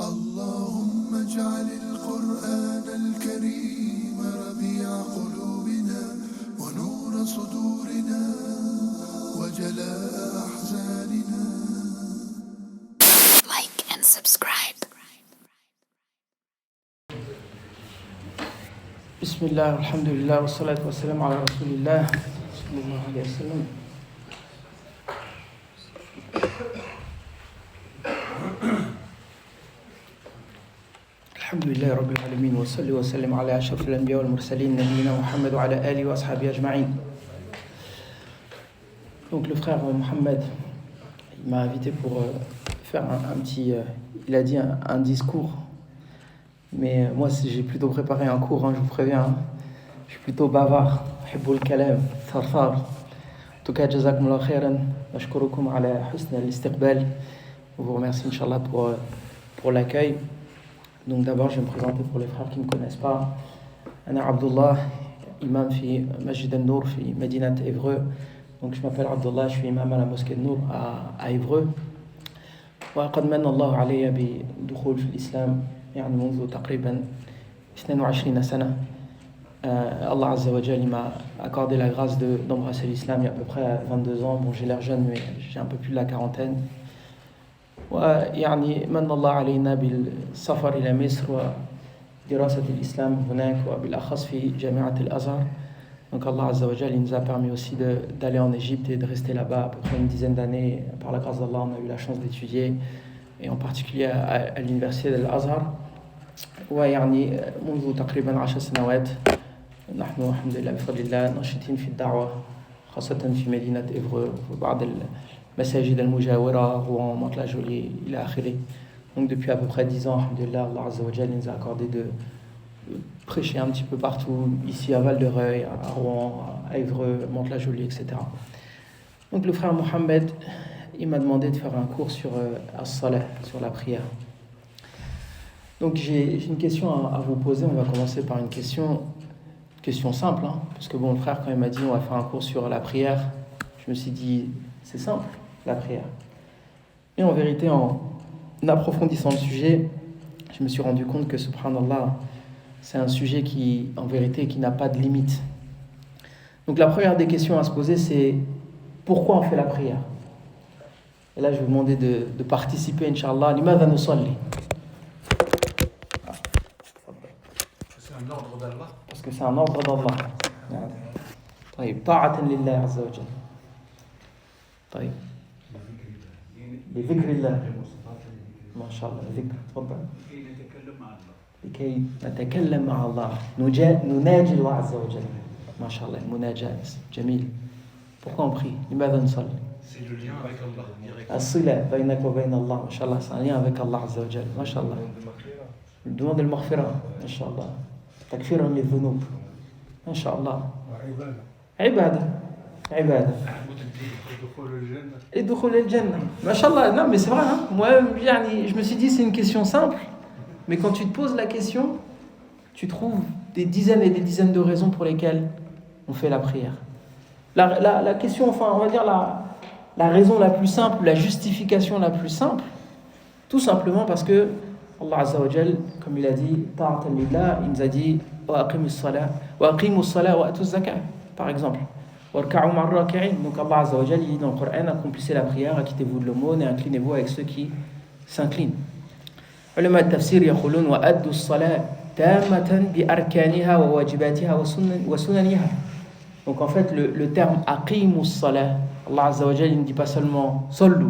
اللهم اجعل القرآن الكريم ربيع قلوبنا ونور صدورنا وجلاء أحزاننا. Like and subscribe. بسم الله والحمد لله والصلاة والسلام على رسول الله صلى الله عليه وسلم. الحمد لله رب العالمين وصلي وسلم على أشرف الأنبياء والمرسلين نبينا محمد وعلى آله وأصحابه أجمعين. Donc le frère Mohamed, il m'a invité pour faire un petit, il a dit un discours, mais moi j'ai plutôt préparé un cours, je vous préviens, je suis plutôt bavard, hibbul kalam, tharfar. En tout cas, jazakumullah khairan, ashkurukum ala husn al-istiqbal. On vous remercie Inch'Allah pour l'accueil. Donc d'abord, je vais me présenter pour les frères qui ne me connaissent pas. Ana Abdullah, imam fi Masjid al-Nour, fi Medinat Évreux. Donc je m'appelle Abdullah, je suis imam à la mosquée de Nour à Évreux. وقد من الله علي بدخول في الإسلام يعني منذ تقريبا 22 سنة. Allah Azza wa Jal m'a accordé la grâce d'embrasser l'islam il y a à peu près 22 ans. Bon, j'ai l'air jeune, mais j'ai un peu plus de la quarantaine. ويعني من الله علينا بالسفر إلى مصر ودراسة الإسلام هناك وبالأخص في جامعة الأزهر. Donc Allah Azza wa Jal il nous a permis aussi d'aller en Égypte et de rester là-bas à peu près une dizaine d'années. Par la grâce d'Allah, on a eu la chance d'étudier, et en particulier à l'université de l'Azhar. ويعني منذ تقريبا 10 سنوات نحن الحمد لله بفضل الله ناشطين في الدعوة خاصة في مدينة إفرو وبعض المساجد المجاورة Rouen, Mantes-la-Jolie إلى آخره. Donc depuis à peu près 10 ans, alhamdulillah, Allah Azza wa Jal nous a accordé de prêcher un petit peu partout, ici à Val-de-Reuil, à Rouen, à Évreux, Mantes-la-Jolie, etc. Donc le frère Mohamed, il m'a demandé de faire un cours sur as-salah, sur la prière. Donc j'ai une question à vous poser. On va commencer par une question simple, parce que bon, le frère, quand il m'a dit on va faire un cours sur la prière, je me suis dit c'est simple, la prière. Et en vérité, en approfondissant le sujet, je me suis rendu compte que subhanallah, c'est un sujet qui, en vérité, qui n'a pas de limite. Donc la première des questions à se poser, c'est pourquoi on fait la prière? Et là, je vais vous demander de participer, Inch'Allah. Limadha nusalli? C'est un ordre d'Allah. Parce que c'est un ordre d'Allah. طيب طاعة لله عز وجل. طيب لذكر الله ما شاء الله ذكر تفضل لكي نتكلم مع الله نناجي الله عز وجل ما شاء الله المناجاة جميل. Pourquoi on prie? لماذا نصلي? C'est le lien avec Allah direct. الصلة بينك وبين الله ما شاء الله, c'est un lien avec Allah عز وجل ما شاء الله. demande المغفرة ما شاء الله, تكفير للذنوب ما شاء الله, عبادة et دخول الجنة ما شاء الله. Non mais c'est vrai, moi je me suis dit c'est une question simple, mais quand tu te poses la question, tu trouves des dizaines et des dizaines de raisons pour lesquelles on fait la prière. La question, enfin on va dire la raison la plus simple, la justification la plus simple, tout simplement parce que Allah Azza wa Jal, comme il a dit, ta'atan lillah, il nous a dit wa aqimus salat wa atuz zakat, par exemple. Warka'u ma'ar raki'in. Donc Allah Azza wa Jal, il dit dans le Coran, accomplissez la prière, acquittez-vous de l'aumône et inclinez-vous avec ceux qui s'inclinent. Ulama al-tafsir yaqulun wa addu as-salat tammatan bi arkaniha wa wajibatiha wa sunaniha. Donc en fait le terme aqimus salat, Allah Azza wa Jal, il ne dit pas seulement sallu,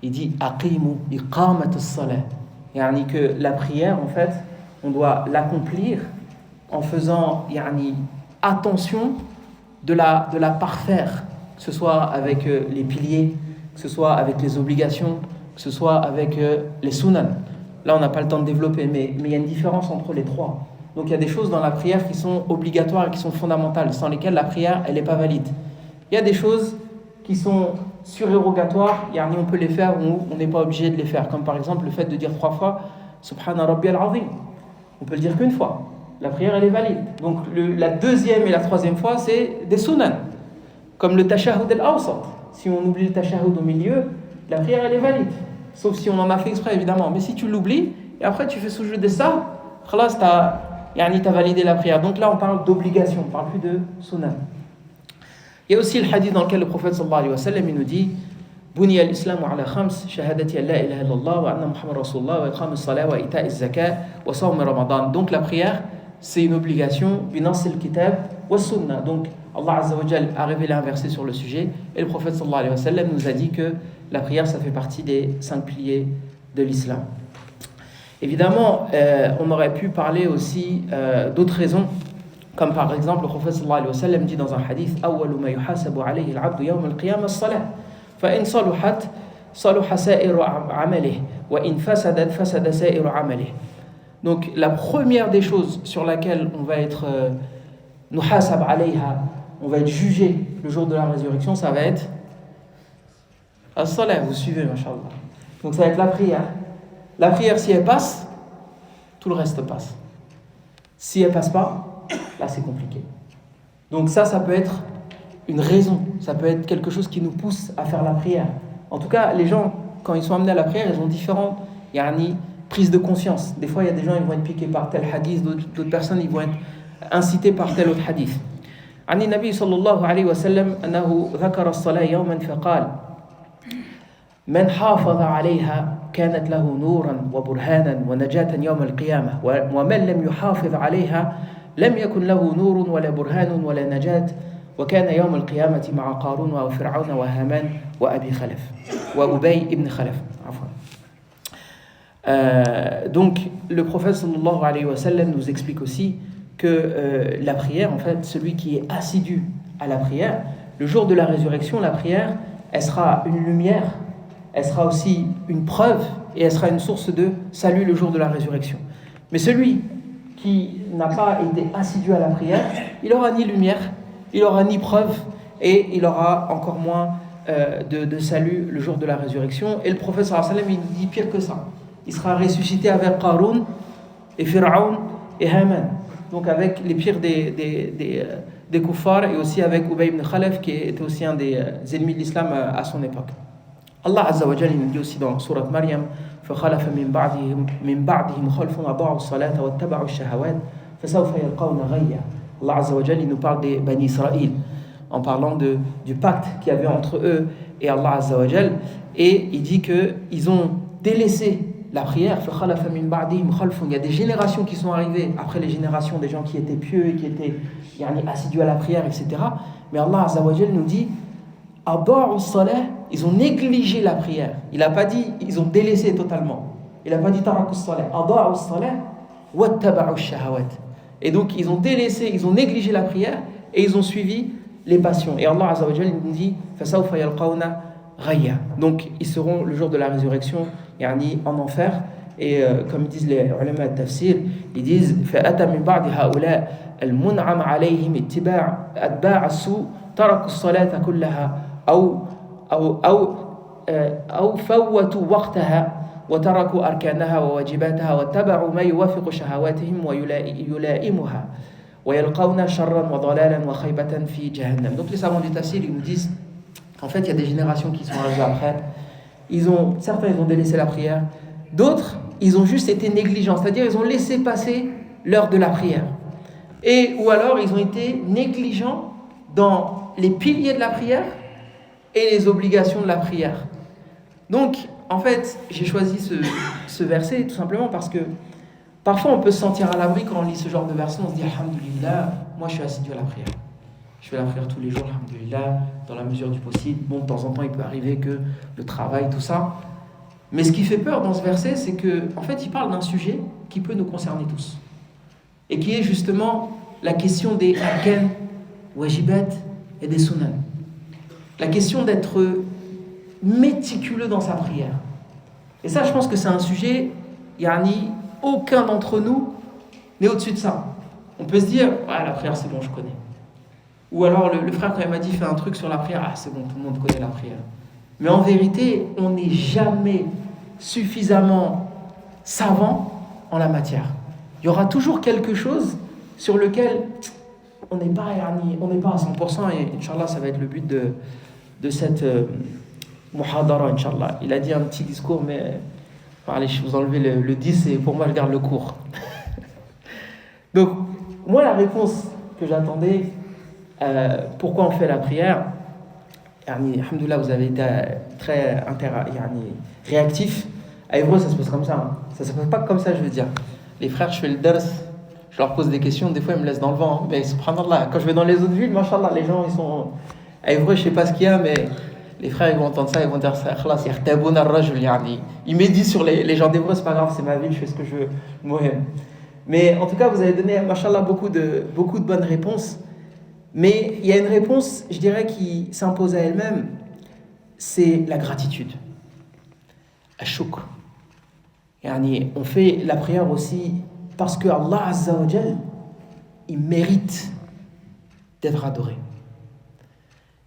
il dit aqimu iqamatus salat. Yani que la prière, en fait, on doit l'accomplir en faisant attention de la parfaire, que ce soit avec les piliers, que ce soit avec les obligations, que ce soit avec les sunan. Là, on n'a pas le temps de développer, mais il y a une différence entre les trois. Donc il y a des choses dans la prière qui sont obligatoires et qui sont fondamentales, sans lesquelles la prière, elle n'est pas valide. Il y a des choses qui sont surérogatoires, on peut les faire ou on n'est pas obligé de les faire, comme par exemple le fait de dire 3 fois Subhana Rabbiyal Azim. On peut le dire qu'une fois, la prière elle est valide. Donc la deuxième et la troisième fois, c'est des sunan, comme le tashahhud al-awsat. Si on oublie le tashahhud au milieu, la prière elle est valide. sauf si on en a fait exprès évidemment. Mais si tu l'oublies, et après tu fais sujoud des sahw, khalas, t'as validé la prière. Donc là on parle d'obligation, on parle plus de sunnah. Il y a aussi le hadith dans lequel le prophète sallallahu alayhi wa sallam il nous dit بني الإسلام على خمس شهادة أن لا إله إلا الله وأن محمد رسول الله وإقام الصلاة وإيتاء الزكاة وصوم رمضان. Donc la prière c'est une obligation بنص الكتاب والسنة. Donc Allah Azza wa Jal a révélé un verset sur le sujet et le prophète sallallahu alayhi wa sallam nous a dit que la prière ça fait partie des 5 piliers de l'islam. Évidemment on aurait pu parler aussi d'autres raisons, comme par exemple le prophète sallallahu alayhi wa sallam dit dans un hadith أول ما يحاسب عليه العبد يوم القيامة الصلاة فإن صلحت صلح سائر عمله وإن فسدت فسد سائر عمله. Donc la première des choses sur laquelle on va être nuhasab alayha, on va être jugé le jour de la résurrection, ça va être as-salat, vous suivez machallah. Donc ça va être la prière. La prière si elle passe, tout le reste passe. Si elle passe pas, là c'est compliqué. Donc ça peut être une raison, ça peut être quelque chose qui nous pousse à faire la prière. En tout cas, les gens, quand ils sont amenés à la prière, ils ont différentes prises de conscience. Des fois, il y a des gens qui vont être piqués par tel hadith, d'autres personnes ils vont être incitées par tel autre hadith. عن النبي صلى الله عليه وسلم أنه ذكر الصلاة يوما فقال من حافظ عليها كانت له نورا وبرهانا ونجاة يوم القيامة ومن لم يحافظ عليها لم يكن له نور ولا برهان ولا نجاة وكان يوم القيامة مع قارون وفرعون وهامان وأبي خلف وأبي ابن خلف عفوا. Donc le prophète sallallahu alayhi wa sallam nous explique aussi que la prière, en fait, celui qui est assidu à la prière, le jour de la résurrection, la prière, elle sera une lumière, elle sera aussi une preuve et elle sera une source de salut le jour de la résurrection. Mais celui qui n'a pas été assidu à la prière, il n'aura ni lumière, il n'aura ni preuve et il aura encore moins de salut le jour de la résurrection. Et le prophète sallallahu alayhi wa sallam il dit pire que ça. Il sera ressuscité avec Qarun et Fir'aun et Haman. Donc avec les pires des kuffars et aussi avec Ubay ibn Khalaf qui était aussi un des ennemis de l'islam à son époque. Allah Azza wa Jalla nous dit aussi dans Sourate Maryam فخلف من بعدهم خلف أضاعوا الصلاة واتبعوا الشهوات فسوف يلقون غيا. Allah Azza wa Jalla nous parle des Bani Israël en parlant du pacte qu'il y avait entre eux et Allah Azza wa Jalla, et il dit qu'ils ont délaissé la prière. Il y a des générations qui sont arrivées après les générations des gens qui étaient pieux et qui étaient assidus à la prière, etc. Mais Allah Azza wa Jalla nous dit ils ont négligé la prière. Il n'a pas dit ils ont délaissé totalement. Il n'a pas dit et donc ils ont délaissé, ils ont négligé la prière et ils ont suivi les passions. Et Allah Azza wa Jalla nous dit donc ils seront le jour de la résurrection en enfer. Et comme disent les ulama de tafsir, ils disent فأتى من بعد هؤلاء المنعم عليهم أتباع السوء تركوا الصلاة كلها أو فوتوا وقتها وتركوا أركانها وواجباتها واتبعوا ما يوافق شهواتهم ويلائمها ويلقون شرا وضلالا وخيبة في جهنم. Donc les savants du tafsir ils nous disent en fait il y a des générations qui sont arrivées après, certains ils ont délaissé la prière, d'autres ils ont juste été négligents, c'est-à-dire ils ont laissé passer l'heure de la prière, ou alors ils ont été négligents dans les piliers de la prière et les obligations de la prière. Donc en fait j'ai choisi ce verset tout simplement parce que parfois on peut se sentir à l'abri quand on lit ce genre de verset, on se dit alhamdoulilah, moi je suis assidu à la prière. Je fais la prière tous les jours, alhamdoulilah, dans la mesure du possible. Bon, de temps en temps, il peut arriver que le travail, tout ça. Mais ce qui fait peur dans ce verset, c'est qu'en fait, il parle d'un sujet qui peut nous concerner tous. Et qui est justement la question des arkan, wajibat et des sunan. La question d'être méticuleux dans sa prière. Et ça, je pense que c'est un sujet, aucun d'entre nous n'est au-dessus de ça. On peut se dire, la prière, c'est bon, je connais. Ou alors le frère quand il m'a dit fais un truc sur la prière, c'est bon, tout le monde connaît la prière. Mais en vérité, on n'est jamais suffisamment savant en la matière. Il y aura toujours quelque chose sur lequel on n'est pas à 100%, et Inch'Allah ça va être le but de muhadara, Inch'Allah. Il a dit un petit discours, mais allez, je vous enlevez le 10 et pour moi, je garde le court. Donc, moi, la réponse que j'attendais, pourquoi on fait la prière, alhamdoulilah, vous avez été très réactif. À Évreux, ça se passe comme ça. Hein. Ça se passe pas comme ça, je veux dire. Les frères, je fais le dars, je leur pose des questions, des fois ils me laissent dans le vent. Hein. Mais subhanallah, quand je vais dans les autres villes, machallah, les gens, ils sont. À Évreux, je sais pas ce qu'il y a, mais les frères, ils vont entendre ça, ils vont dire ça. Ils méditent sur les gens d'Évreux, c'est pas grave, c'est ma ville, je fais ce que je veux. Mohem. Mais en tout cas, vous avez donné, machallah, beaucoup de bonnes réponses. Mais il y a une réponse, je dirais, qui s'impose à elle-même, c'est la gratitude. Ash-shukr. On fait la prière aussi parce que Allah Azza wa Jal, il mérite d'être adoré.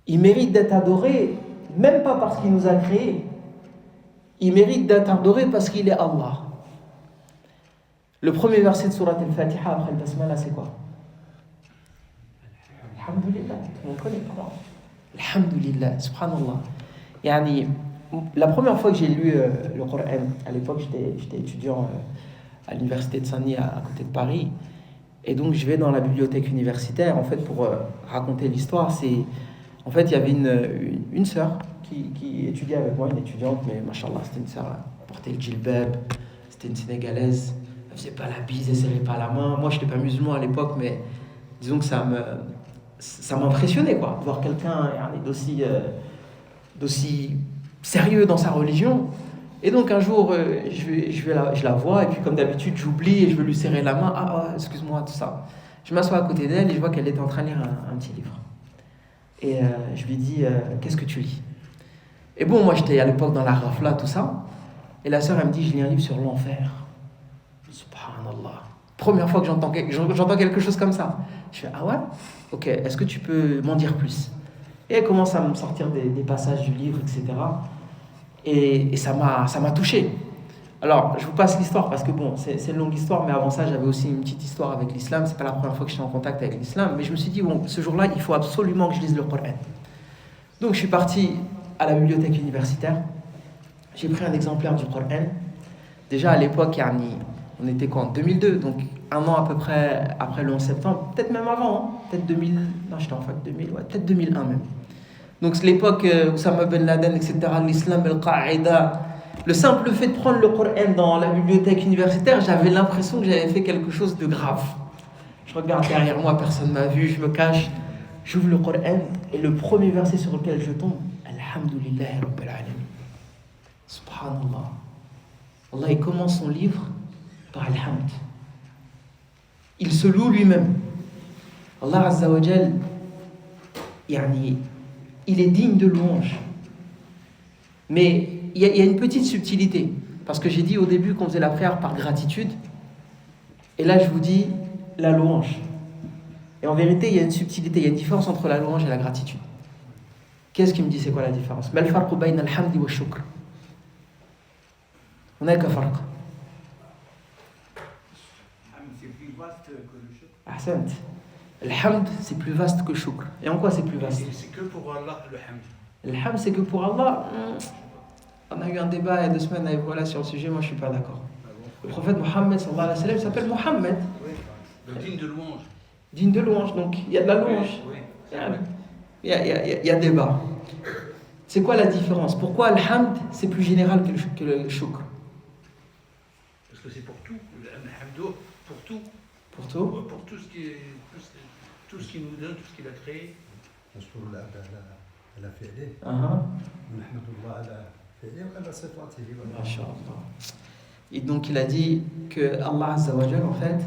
Il mérite d'être adoré, même pas parce qu'il nous a créés. Il mérite d'être adoré parce qu'il est Allah. Le premier verset de Surat Al-Fatiha après le Basmala, c'est quoi? Alhamdulillah, tout le monde connaît, pardon. Alhamdulillah, subhanallah. La première fois que j'ai lu le Coran, à l'époque j'étais étudiant à l'université de Saint-Denis à côté de Paris, et donc je vais dans la bibliothèque universitaire, en fait, pour raconter l'histoire. En fait, il y avait une sœur qui étudiait avec moi, une étudiante, mais machallah, c'était une sœur, elle portait le djilbab, c'était une Sénégalaise, elle faisait pas la bise, elle serrait pas la main. Moi, je n'étais pas musulman à l'époque, mais disons que ça m'impressionnait, quoi, voir quelqu'un d'aussi sérieux dans sa religion. Et donc un jour, je la vois, et puis comme d'habitude, j'oublie et je veux lui serrer la main. Excuse-moi, tout ça. Je m'assois à côté d'elle et je vois qu'elle était en train de lire un petit livre. Et je lui dis, qu'est-ce que tu lis? Et bon, moi j'étais à l'époque dans la rafla, tout ça. Et la sœur, elle me dit, je lis un livre sur l'enfer. Subhanallah. Première fois que j'entends quelque chose comme ça. Je fais, ah ouais? Ok, est-ce que tu peux m'en dire plus? Et elle commence à me sortir des passages du livre, etc. Et ça m'a touché. Alors, je vous passe l'histoire parce que bon, c'est une longue histoire, mais avant ça, j'avais aussi une petite histoire avec l'islam. C'est pas la première fois que j'étais en contact avec l'islam, mais je me suis dit, bon, ce jour-là, il faut absolument que je lise le Coran. Donc, je suis parti à la bibliothèque universitaire. J'ai pris un exemplaire du Coran. Déjà, à l'époque, on était en 2002, donc un an à peu près après le 11 septembre, peut-être même avant, hein, peut-être 2000, non, j'étais en fac 2000, ouais, peut-être 2001 même. Donc c'est l'époque Oussama Ben Laden, etc., l'islam, Al-Qaïda. Le simple fait de prendre le Coran dans la bibliothèque universitaire, j'avais l'impression que j'avais fait quelque chose de grave. Je regarde derrière moi, personne ne m'a vu, je me cache, j'ouvre le Coran et le premier verset sur lequel je tombe, Alhamdulillah Rabbil Alamin. Subhanallah. Allah, il commence son livre par Alhamd. Il se loue lui-même. Allah Azza wa Jal, il est digne de louange. Mais il y a une petite subtilité. Parce que j'ai dit au début qu'on faisait la prière par gratitude. Et là, je vous dis la louange. Et en vérité, il y a une subtilité, il y a une différence entre la louange et la gratitude. Qu'est-ce qui me dit c'est quoi la différence? Mal farqu bayna al-hamdi wa shukr. On a qu'un farq. C'est plus vaste que le shukr. Ahsant. Al-hamd, c'est plus vaste que shukr. Et en quoi c'est plus vaste? C'est que pour Allah le hamd. Le hamd, c'est que pour Allah. On a eu un débat il y a 2 semaines avec voilà sur le sujet, moi je suis pas d'accord. Le prophète Mohammed sallallahu alayhi wa sallam s'appelle Mohammed. Oui, le digne de louange. Digne de louange, donc il y a de la louange. Oui, Il y a débat. C'est quoi la différence? Pourquoi le hamd c'est plus général que le shukr? Parce que c'est pour tout. Le hamd pour tout. Pour tout? Pour tout ce qui nous donne, tout ce qu'il a créé. نشكر الله على فعله ونحمد الله على فعله وعلى صفاته. Masha'Allah. Et donc il a dit que Allah Azza wa Jal, en fait,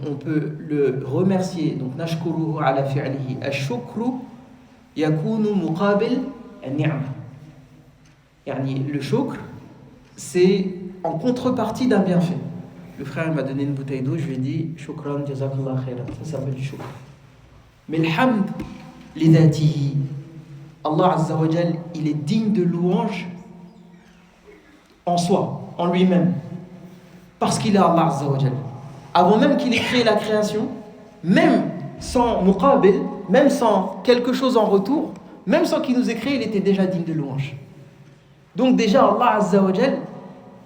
on peut le remercier. Donc nashkuruhu ala fi'lihi. Ash-shukru yakunu muqabil an-ni'ma. Le shukr, c'est en contrepartie d'un bienfait. Le frère m'a donné une bouteille d'eau, je lui ai dit shukran jazakallah khairan. Ça s'appelle du shukr. Mais le hamd li dhatihi, Allah Azza wa Jal, il est digne de louange en soi, en lui-même, parce qu'il est Allah Azza wa Jal. Avant même qu'il ait créé la création, même sans muqabil, même sans quelque chose en retour, Même sans qu'il nous ait créé, il était déjà digne de louange. Donc déjà, Allah Azza wa Jal,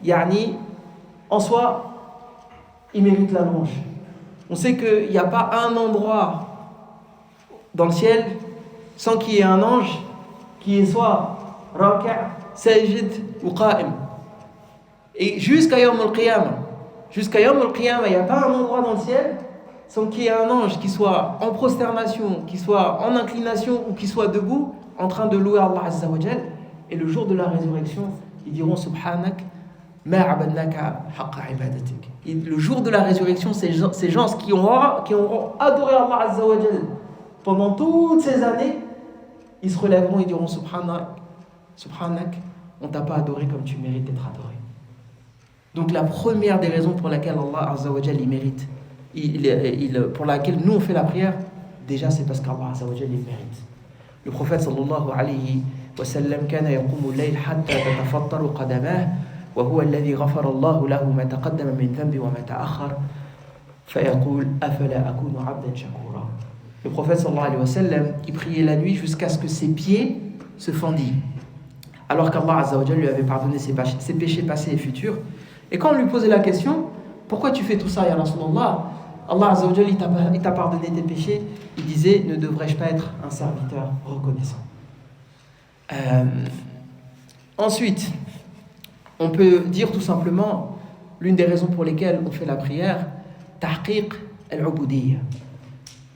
yani, en soi, il mérite la louange. On sait qu'il n'y a pas un endroit dans le ciel sans qu'il y ait un ange qui est soit raka', sajid ou qa'im. Et jusqu'à Yawm al-Qiyamah, il n'y a pas un endroit dans le ciel sans qu'il y ait un ange qui soit en prosternation, qui soit en inclination ou qui soit debout en train de louer Allah Azza wa Jal. Et le jour de la résurrection, ils diront Subhanak, ma abadnaka haqqa ibadatik. Et le jour de la résurrection, ces gens qui auront adoré Allah Azza wa Jal pendant toutes ces années, ils se relèveront et diront Subhanak, on t'a pas adoré comme tu mérites d'être adoré. Donc la première des raisons pour laquelle Allah Azza wa Jal il mérite, pour laquelle nous on fait la prière, déjà c'est parce qu'Allah Azza wa Jal il mérite. Le prophète sallallahu alayhi wa sallam kana yaqumu al-layl hatta tatafattaru qadamah wa huwa alladhi ghafara Allah lahu ma taqaddama min dhanbi wa ma ta'akhkhar fa yaqul afala akunu 'abdan shakura. Le prophète sallallahu alayhi wa sallam, il priait la nuit jusqu'à ce que ses pieds se fendillent. Alors qu'Allah Azza wa Jal lui avait pardonné ses péchés passés et futurs. Et quand on lui posait la question, pourquoi tu fais tout ça, ya Rasulallah? Allah Azza wa Jal, il t'a pardonné tes péchés. Il disait, ne devrais-je pas être un serviteur reconnaissant? Ensuite, on peut dire tout simplement, l'une des raisons pour lesquelles on fait la prière, tahqiq al-ubudiyya.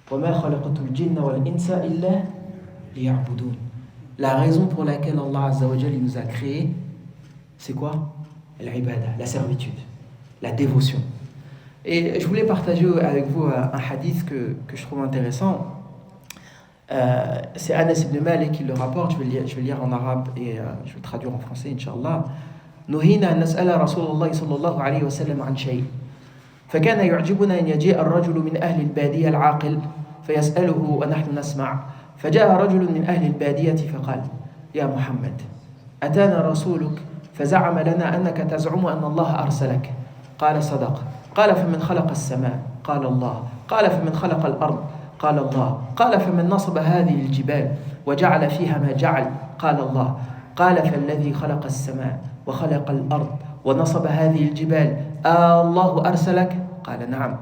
وَمَا خَلَقْتُ الْجِنَّ وَالْإِنسَ إِلَّا لِيَعْبُدُونَ. La raison pour laquelle Allah Azza wa Jal il nous a créés, c'est quoi? L'ibada, la servitude, la dévotion. Et je voulais partager avec vous un hadith que je trouve intéressant. C'est Anas ibn Malik qui le rapporte, je vais le lire en arabe et je vais le traduire en français, Inch'Allah. نهينا أن نسأل رسول الله صلى الله عليه وسلم عن شيء فكان يعجبنا أن يجيء الرجل من أهل البادية العاقل فيسأله ونحن نسمع فجاء رجل من أهل البادية فقال يا محمد أتانا رسولك فزعم لنا أنك تزعم أن الله أرسلك قال صدق قال فمن خلق السماء قال الله قال فمن خلق الأرض قال الله قال فمن نصب هذه الجبال وجعل فيها ما جعل قال الله قال فالذي خلق السماء وخلق الأرض ونصب هذه الجبال الله أرسلك قال نعم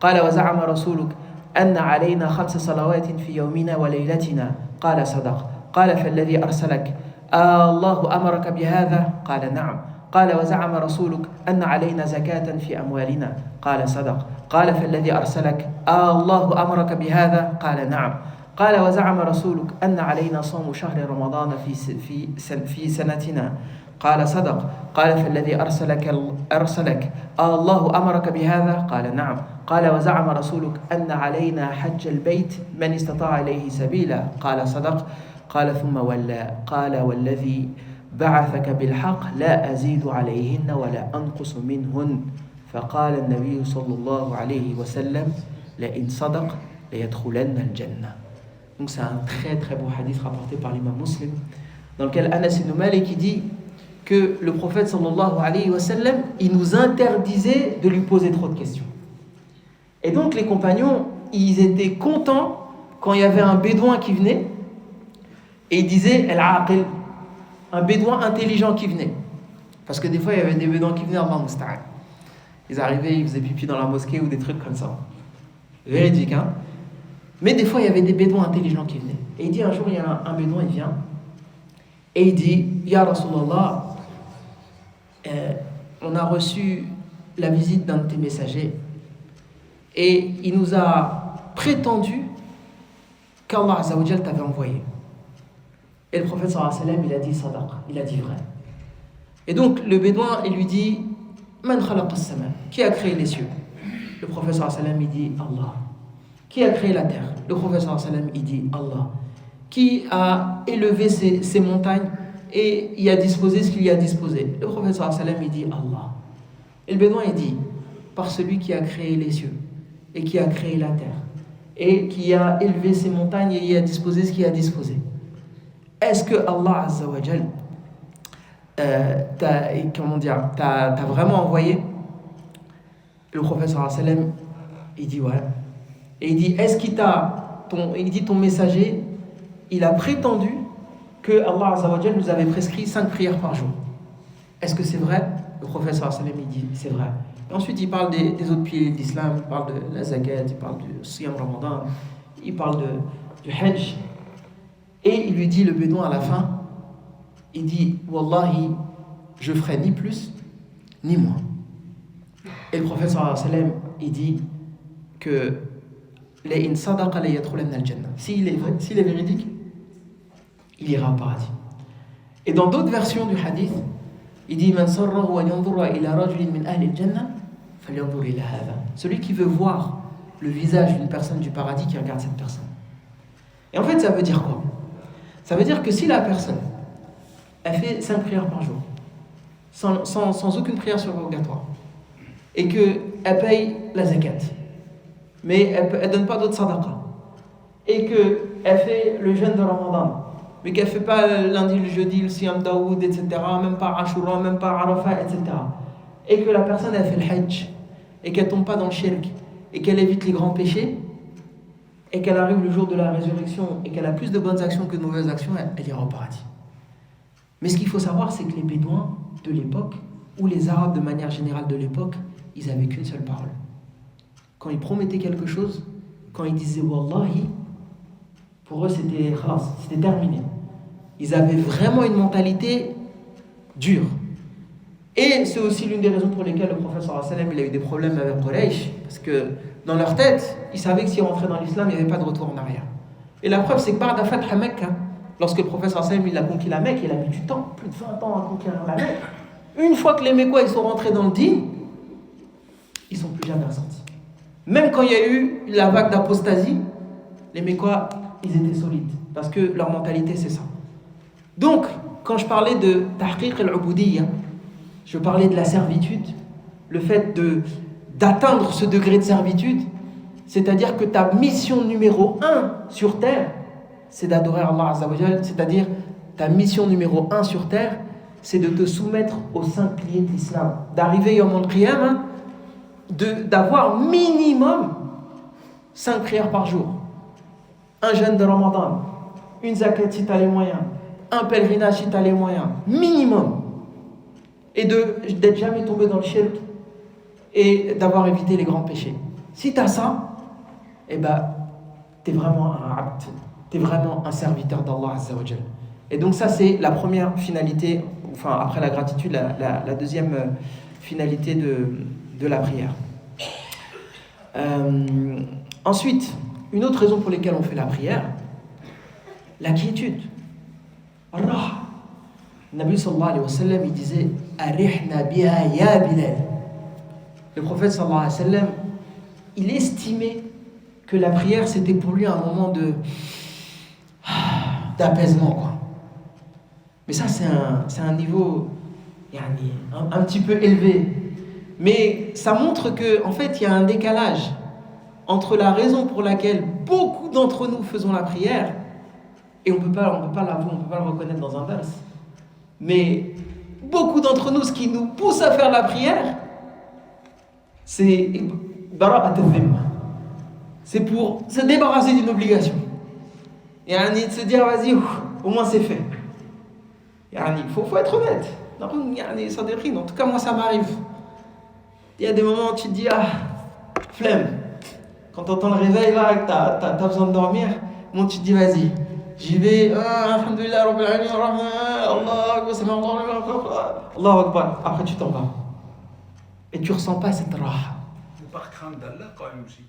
قال وزعم رسولك أن علينا 5 صلوات في يومنا وليلتنا قال صدق قال فالذي أرسلك الله أمرك بهذا قال نعم قال وزعم رسولك أن علينا زكاة في أموالنا قال صدق قال فالذي أرسلك الله أمرك بهذا قال نعم قال وزعم رسولك أن علينا صوم شهر رمضان في سنتنا قال صدق قال فالذي أرسلك الله أمرك بهذا قال نعم قال وزعم رسولك أن علينا حج البيت من استطاع إليه سبيلا قال صدق قال ثم ولى قال والذي بعثك بالحق لا أزيد عليهن ولا أنقص منهن فقال النبي صلى الله عليه وسلم لئن صدق ليدخلن الجنة. Donc c'est un très très beau hadith rapporté par l'imam Muslim dans lequel Anas ibn Malik dit que le prophète sallallahu alayhi wa sallam il nous interdisait de lui poser trop de questions. Et donc les compagnons ils étaient contents quand il y avait un bédouin qui venait et il disait al-aqil, un bédouin intelligent qui venait. Parce que des fois il y avait des bédouins qui venaient en Musta'an. Ils arrivaient, ils faisaient pipi dans la mosquée ou des trucs comme ça. Véridique, hein. Mais des fois il y avait des bédouins intelligents qui venaient. Et il dit un jour il y a un bédouin, il vient et il dit Ya Rasulallah, on a reçu la visite d'un de tes messagers et il nous a prétendu qu'Allah Azza wa Jal t'avait envoyé. Et le prophète sallallahu alayhi wa sallam il a dit sadaq, il a dit vrai. Et donc le bédouin il lui dit Man khalaqa as-sama, qui a créé les cieux? Le prophète sallallahu alayhi wa sallam il dit Allah. Qui a créé la terre? Le prophète sallallahu alayhi wa sallam il dit Allah. Qui a élevé ces montagnes et y a disposé ce qu'il y a disposé? Le prophète sallallahu alayhi wa sallam il dit Allah. Et le bédouin il dit par celui qui a créé les cieux et qui a créé la terre et qui a élevé ces montagnes et y a disposé ce qu'il a disposé. Est-ce que Allah Azza wa Jal t'a vraiment envoyé? Le prophète sallallahu alayhi wa sallam il dit ouais. Et il dit est-ce qu'il il dit ton messager il a prétendu que Allah Azza wa Jal nous avait prescrit 5 prières par jour. Est-ce que c'est vrai? Le prophète sallallahu alayhi wa sallam, il dit c'est vrai. Et ensuite, il parle des autres piliers de l'islam, il parle de la zakat, il parle du siyam ramadan, il parle du hajj. Et il lui dit, le bédouin à la fin, il dit Wallahi, je ferai ni plus ni moins. Et le prophète sallallahu alayhi wa sallam, il dit que s'il est véridique, il ira au paradis. Et dans d'autres versions du hadith, il dit celui qui veut voir le visage d'une personne du paradis, qui regarde cette personne. Et en fait, ça veut dire quoi? Ça veut dire que si la personne elle fait 5 prières par jour, sans aucune prière surrogatoire, et qu'elle paye la zakat, mais elle ne donne pas d'autres sadaqa, et qu'elle fait le jeûne de Ramadan, mais qu'elle ne fait pas le lundi, le jeudi, le siyam daoud, etc., même pas Ashura, même pas Arafat, etc., et que la personne elle fait le hajj, et qu'elle ne tombe pas dans le shirk, et qu'elle évite les grands péchés, et qu'elle arrive le jour de la résurrection, et qu'elle a plus de bonnes actions que de mauvaises actions, elle ira au paradis. Mais ce qu'il faut savoir, c'est que les Bédouins de l'époque, ou les Arabes de manière générale de l'époque, ils n'avaient qu'une seule parole. Quand ils promettaient quelque chose, quand ils disaient Wallahi, pour eux c'était khalas, c'était terminé. Ils avaient vraiment une mentalité dure. Et c'est aussi l'une des raisons pour lesquelles le prophète sallallahu alayhi wa sallam, il a eu des problèmes avec Quraysh, parce que dans leur tête, ils savaient que s'ils rentraient dans l'islam, il n'y avait pas de retour en arrière. Et la preuve, c'est que Ba'da Fath Mecque, lorsque le prophète sallallahu alayhi wa sallam, il a conquis la Mecque, il a mis du temps, plus de 20 ans à conquérir la Mecque. Une fois que les Mécois ils sont rentrés dans le dîn, ils ne sont plus jamais ressortis. Même quand il y a eu la vague d'apostasie, les Mécois, ils étaient solides, parce que leur mentalité, c'est ça. Donc, quand je parlais de tahqiq al-ubudiyya, je parlais de la servitude, le fait d'atteindre ce degré de servitude, c'est-à-dire que ta mission numéro 1 sur terre, c'est d'adorer Allah Azza wa Jal, c'est-à-dire ta mission numéro 1 sur terre, c'est de te soumettre aux 5 piliers de l'islam, d'arriver Yawm al-Qiyamah, d'avoir minimum 5 prières par jour, un jeûne de Ramadan, une zakat si tu as les moyens, un pèlerinage si tu as les moyens, minimum, et d'être jamais tombé dans le shirk et d'avoir évité les grands péchés. Si tu as ça, eh ben, tu es vraiment un abd, tu es vraiment un serviteur d'Allah Azza wa Jal. Et donc ça c'est la première finalité, enfin après la gratitude, la deuxième finalité de la prière. Ensuite, une autre raison pour laquelle on fait la prière, la quiétude. Allah. Nabi sallallahu alayhi wa sallam, il disait Arihna biha ya Bilal. Le prophète sallallahu alayhi wa sallam, il estimait que la prière c'était pour lui un moment d'apaisement, quoi. Mais ça c'est un niveau un petit peu élevé. Mais ça montre que en fait il y a un décalage entre la raison pour laquelle beaucoup d'entre nous faisons la prière, et on peut pas l'avouer, on peut pas le reconnaître dans un verset. Mais beaucoup d'entre nous, ce qui nous pousse à faire la prière, c'est bara'at al-dhimma. C'est pour se débarrasser d'une obligation. Et de se dire vas-y, au moins c'est fait. Il faut être honnête. Ça déprime. En tout cas, moi ça m'arrive. Il y a des moments où tu te dis flemme. Quand tu entends le réveil là, que t'as besoin de dormir, tu te dis vas-y, j'y vais, alhamdoulilah, rabbil alamin, Allahu Akbar. Après tu t'en vas. Et tu ressens pas cette raha. Ou par crainte d'Allah quand même aussi.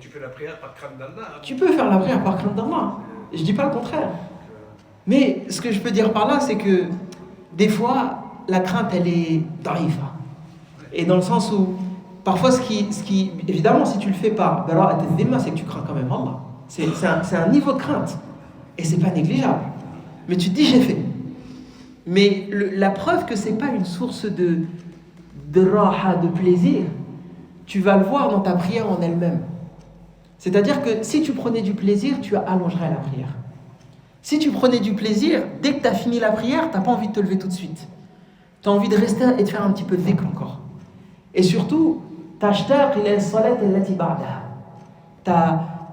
Tu fais la prière par crainte d'Allah. Tu peux faire la prière par crainte d'Allah. Je dis pas le contraire. Mais ce que je peux dire par là, c'est que des fois, la crainte elle est da'ifa. Et dans le sens où parfois, ce qui évidemment, si tu le fais par bara'at al-dhimma, c'est que tu crains quand même Allah. C'est un niveau de crainte. Et c'est pas négligeable. Mais tu te dis, j'ai fait. Mais la preuve que c'est pas une source de raha, de plaisir, tu vas le voir dans ta prière en elle-même. C'est-à-dire que si tu prenais du plaisir, tu allongerais la prière. Si tu prenais du plaisir, dès que tu as fini la prière, tu n'as pas envie de te lever tout de suite. Tu as envie de rester et de faire un petit peu de dhikr encore. Et surtout, t'ashtaq ila as-salat allati ba'daha.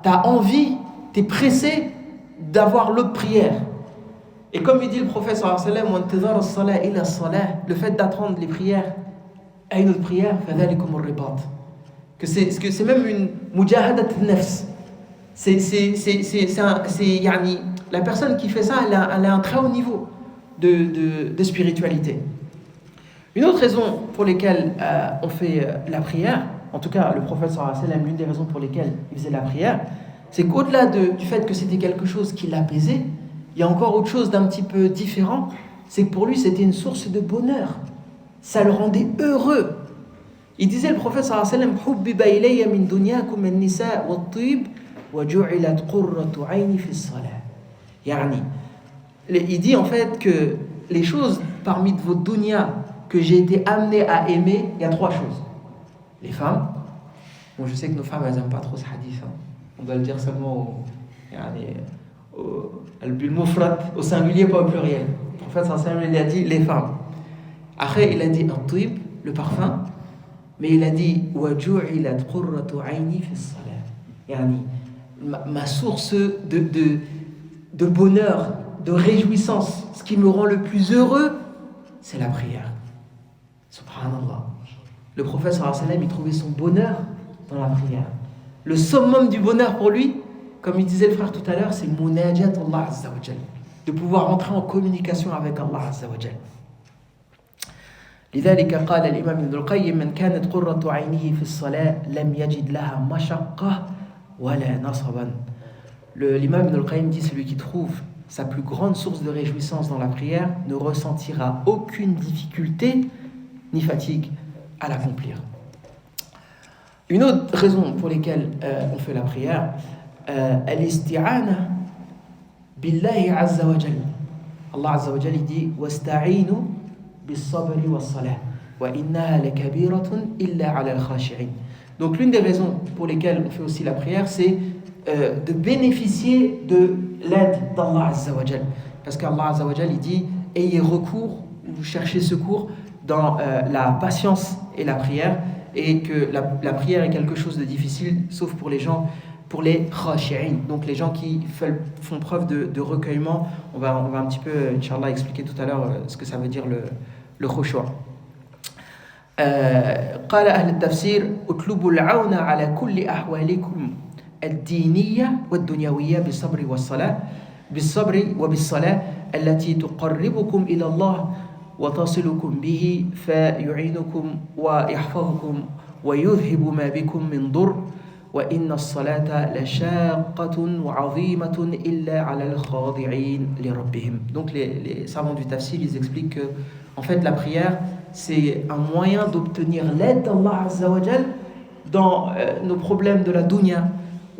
T'as envie, t'es pressé d'avoir l'autre prière. Et comme il dit le prophète sallallahu alayhi wa sallam, le fait d'attendre les prières à une autre prière, que c'est même une mujahadat nafs. La personne qui fait ça, elle a un très haut niveau de spiritualité. Une autre raison pour laquelle on fait la prière, en tout cas le prophète sallallahu alayhi wa sallam, l'une des raisons pour lesquelles il faisait la prière, c'est qu'au-delà du fait que c'était quelque chose qui l'apaisait, il y a encore autre chose d'un petit peu différent, c'est que pour lui c'était une source de bonheur. Ça le rendait heureux. Il disait, le prophète sallallahu alayhi wa sallam, hubbiba ilayya min dunyakum an-nisa wat-tib wa ju'ilat qurratu 'ayni fi as-salah. Il dit en fait que les choses parmi vos dunya que j'ai été amené à aimer, il y a 3 choses. Les femmes. Bon, je sais que nos femmes, elles n'aiment pas trop ce hadith. On doit le dire seulement au singulier, pas au pluriel. Le prophète sallallahu alayhi wa sallam, il a dit les femmes. Après, il a dit un-tib, le parfum. Mais il a dit وَجُعِلَتْ قُرَّةُ عَيْنِي فِي الصَّلَاةِ. Ma source de bonheur, de réjouissance, ce qui me rend le plus heureux, c'est la prière. Subhanallah. Le prophète sallallahu alayhi wa sallam, il trouvait son bonheur dans la prière. Le summum du bonheur pour lui, comme il disait le frère tout à l'heure, c'est munajat Allah Azza wa Jal, de pouvoir entrer en communication avec Allah Azza wa Jal. لذلك قال الإمام ابن القيم من كانت قرة عينه في الصلاة لم يجد لها مشقة ولا نصبا. L'imam Ibn al-Qayyim dit, celui qui trouve sa plus grande source de réjouissance dans la prière ne ressentira aucune difficulté ni fatigue à l'accomplir. Une autre raison pour laquelle on fait la prière, al-isti'ana billahi azza wa jal. Allah azza wa jal dit wasta'inu bis-sabri was-salah wa innaha lakabiratun illa 'ala al-khashi'in. Donc l'une des raisons pour lesquelles on fait aussi la prière, c'est de bénéficier de l'aide d'Allah azza wa jal. Parce qu'Allah azza wa jal, il dit ayez recours ou cherchez secours dans la patience et la prière, et que la prière est quelque chose de difficile sauf pour les gens, pour les khashi'in, donc les gens qui font preuve de recueillement. On va un petit peu, Inch'Allah, expliquer tout à l'heure ce que ça veut dire le khushu'. قال أهل التفسير اطلبوا العون على كل أحوالكم الدينية والدنيوية بالصبر وبالصلاة التي تقربكم إلى الله وتصلكم به فيعينكم ويحفظكم ويذهب ما بكم من ضر وإن الصلاة لشاقة وعظيمة إلا على الخاضعين لربهم. Donc les savants du tafsir, ils expliquent que en fait la prière c'est un moyen d'obtenir l'aide d'Allah Azza wa Jal dans nos problèmes de la dunya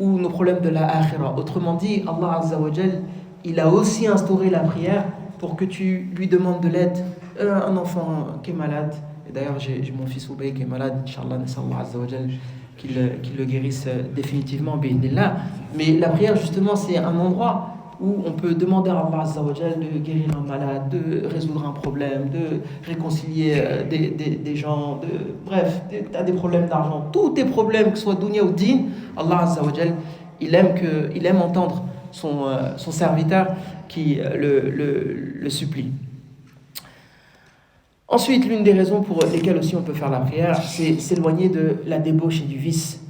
ou nos problèmes de la akhira. Autrement dit, Allah Azza wa Jal, il a aussi instauré la prière pour que tu lui demandes de l'aide. Un enfant qui est malade, et d'ailleurs j'ai mon fils Oubey qui est malade, Inch'Allah, Allah Azza wa Jal, qu'il le guérisse définitivement, bi'idhnillah. Mais la prière, justement, c'est un endroit où on peut demander à Allah Azza wa Jal de guérir un malade, de résoudre un problème, de réconcilier des gens, bref, tu as des problèmes d'argent, tous tes problèmes, que ce soit dunya ou din, Allah Azza wa Jal, il aime entendre son serviteur qui le supplie. Ensuite, l'une des raisons pour lesquelles aussi on peut faire la prière, c'est s'éloigner de la débauche et du vice.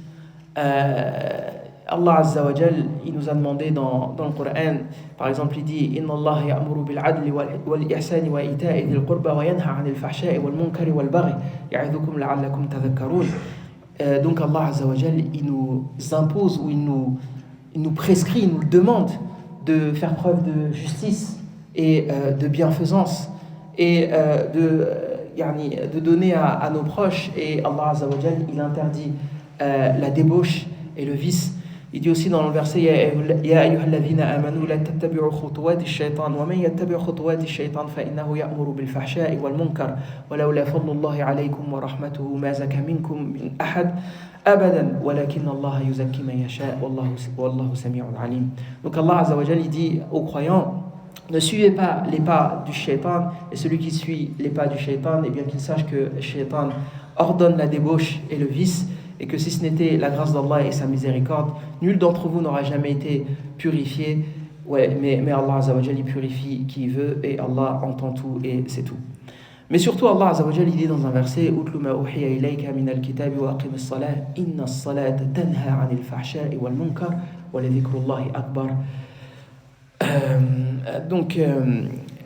Allah Azza wa Jal, il nous a demandé dans le Coran, par exemple, il dit Inna Allah ya'muru bil adli wal ihsani wa ita'i dhil qurba wa yanha 'anil fahsha'i wal munkari wal baghi ya'idhukum la'allakum tadhakkarun. Donc Allah Azza wa Jal, il nous impose ou il nous prescrit, il nous demande de faire preuve de justice et de bienfaisance et de donner à nos proches, et Allah Azza wa Jal, il interdit la débauche et le vice. Il dit aussi dans le verset Ya ayyuhalladhina amanu la tattabi'u khutuwati ash-shaytan wa man yattabi' khutuwati ash-shaytan fa innahu ya'muru bil fahsha'i wal munkar wa lawla fadlullahi 'alaykum wa rahmatuhu ma zaka minkum min ahad abadan walakin Allah yuzakki man yasha wallahu sami'un 'alim. Donc Allah Azza wa Jal, il dit aux croyants, ne suivez pas les pas du shaitan, et celui qui suit les pas du shaitan, et bien qu'il sache que le shaitan ordonne la débauche et le vice, et que si ce n'était la grâce d'Allah et sa miséricorde, nul d'entre vous n'aura jamais été purifié, ouais, mais Allah Azza wa Jal, il purifie qui il veut et Allah entend tout et c'est tout. Mais surtout, Allah Azza wa Jal, il dit dans un verset Utlu ma uhiya ilayka min al-kitabi wa aqim as-salah inna as-salata tanha 'anil fahsha'i wal munkar wa la dhikrullahi akbar. Donc,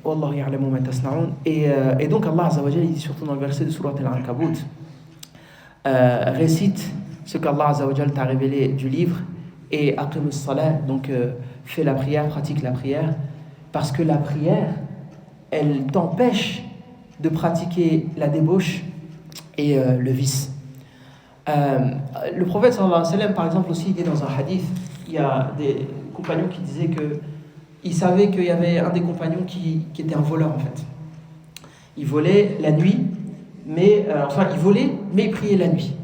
Wallahu ya'lamu ma tasna'un. Et donc, Allah Azza wa Jal, il dit surtout dans le verset de Surat Al-Ankabut récite ce qu'Allah Azza wa Jal t'a révélé du livre et aqim as-salah, donc fais la prière, pratique la prière, parce que la prière, elle t'empêche de pratiquer la débauche et le vice. Le prophète sallallahu alayhi wa sallam, par exemple, aussi, il dit dans un hadith, il y a des compagnons qui disaient qu'ils savaient qu'il y avait un des compagnons qui était un voleur en fait. Il volait la nuit, mais il volait, mais il priait la nuit.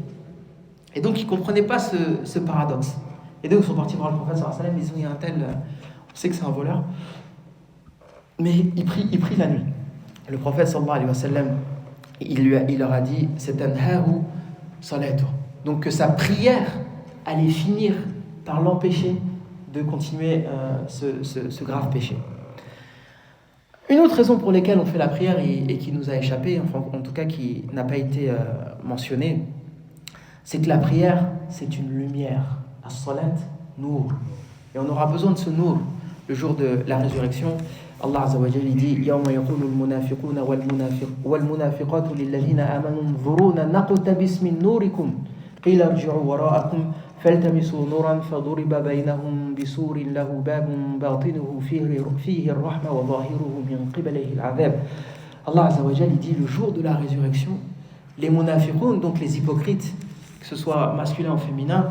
Et donc, ils ne comprenaient pas ce paradoxe. Et donc, ils sont partis voir le prophète sallallahu alayhi wa sallam, ils ont dit un tel, on sait que c'est un voleur, mais il prie la nuit. Le prophète sallallahu alayhi wa sallam, il leur a dit c'est tanhahu salatu. Donc que sa prière allait finir par l'empêcher de continuer ce grave péché. Une autre raison pour laquelle on fait la prière et qui nous a échappé, enfin en tout cas qui n'a pas été mentionnée, c'est que la prière c'est une lumière. As-salat, nour. Et on aura besoin de ce nour le jour de la résurrection. Allah Azza wa Jalla dit يوم يقول المنافقون والمنافقات للذين آمنوا انظرونا نقتبس من نوركم قيل ارجعوا وراءكم فالتمسوا نورا فضرب بينهم بسور له باب باطنه فيه الرحمة وظاهره من قبله العذاب. Allah Azza wa Jalla dit le jour de la résurrection, les munafiqoun, donc les hypocrites, que ce soit masculin ou féminin,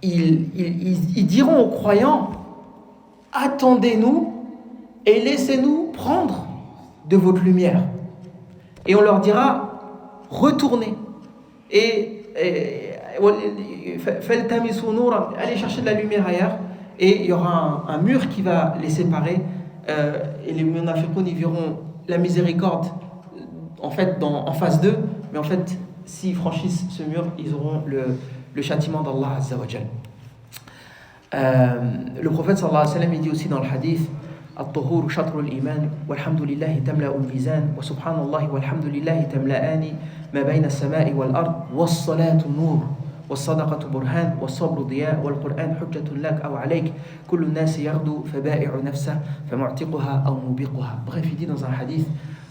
ils diront aux croyants attendez-nous et laissez-nous prendre de votre lumière. Et on leur dira retournez et allez chercher de la lumière ailleurs, et il y aura un mur qui va les séparer, et les munafiqoun, ils verront la miséricorde en fait en face d'eux, mais en fait s'ils franchissent ce mur, ils auront le châtiment d'Allah Azza wa Jal. Le prophète sallallahu alayhi wa sallam, il dit aussi dans le hadith الطهور شطر الإيمان والحمد لله تملأ الميزان وسبحان الله والحمد لله تملأان ما بين السماء والأرض والصلاة نور والصدقة برهان والصبر ضياء والقرآن حجة لك أو عليك كل الناس يغدو فبائع نفسه فمعتقها أو موبقها. Bref, il dit dans un hadith,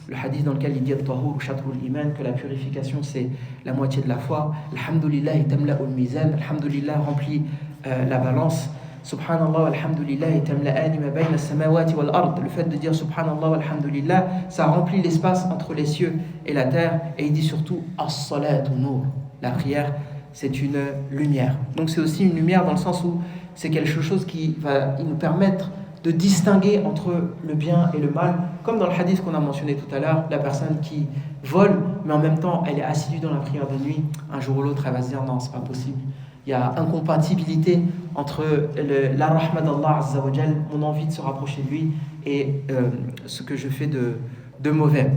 le hadith dans lequel il dit الطهور شطر الإيمان, que la purification c'est la moitié de la foi. الحمد لله تملأ الميزان, الحمد لله remplit la balance. Subhanallah walhamdulillah tamla'ani ma bayna as-samawati wal ard. Le fait de dire subhanallah walhamdulillah, ça remplit l'espace entre les cieux et la terre. Et il dit surtout as-salatu nur. La prière, c'est une lumière. Donc c'est aussi une lumière dans le sens où c'est quelque chose qui va nous permettre de distinguer entre le bien et le mal. Comme dans le hadith qu'on a mentionné tout à l'heure, la personne qui vole, mais en même temps elle est assidue dans la prière de nuit, un jour ou l'autre elle va se dire non, c'est pas possible. Il y a incompatibilité entre la rahma d'Allah Azza wa Jal, mon envie de se rapprocher de lui, et ce que je fais de mauvais.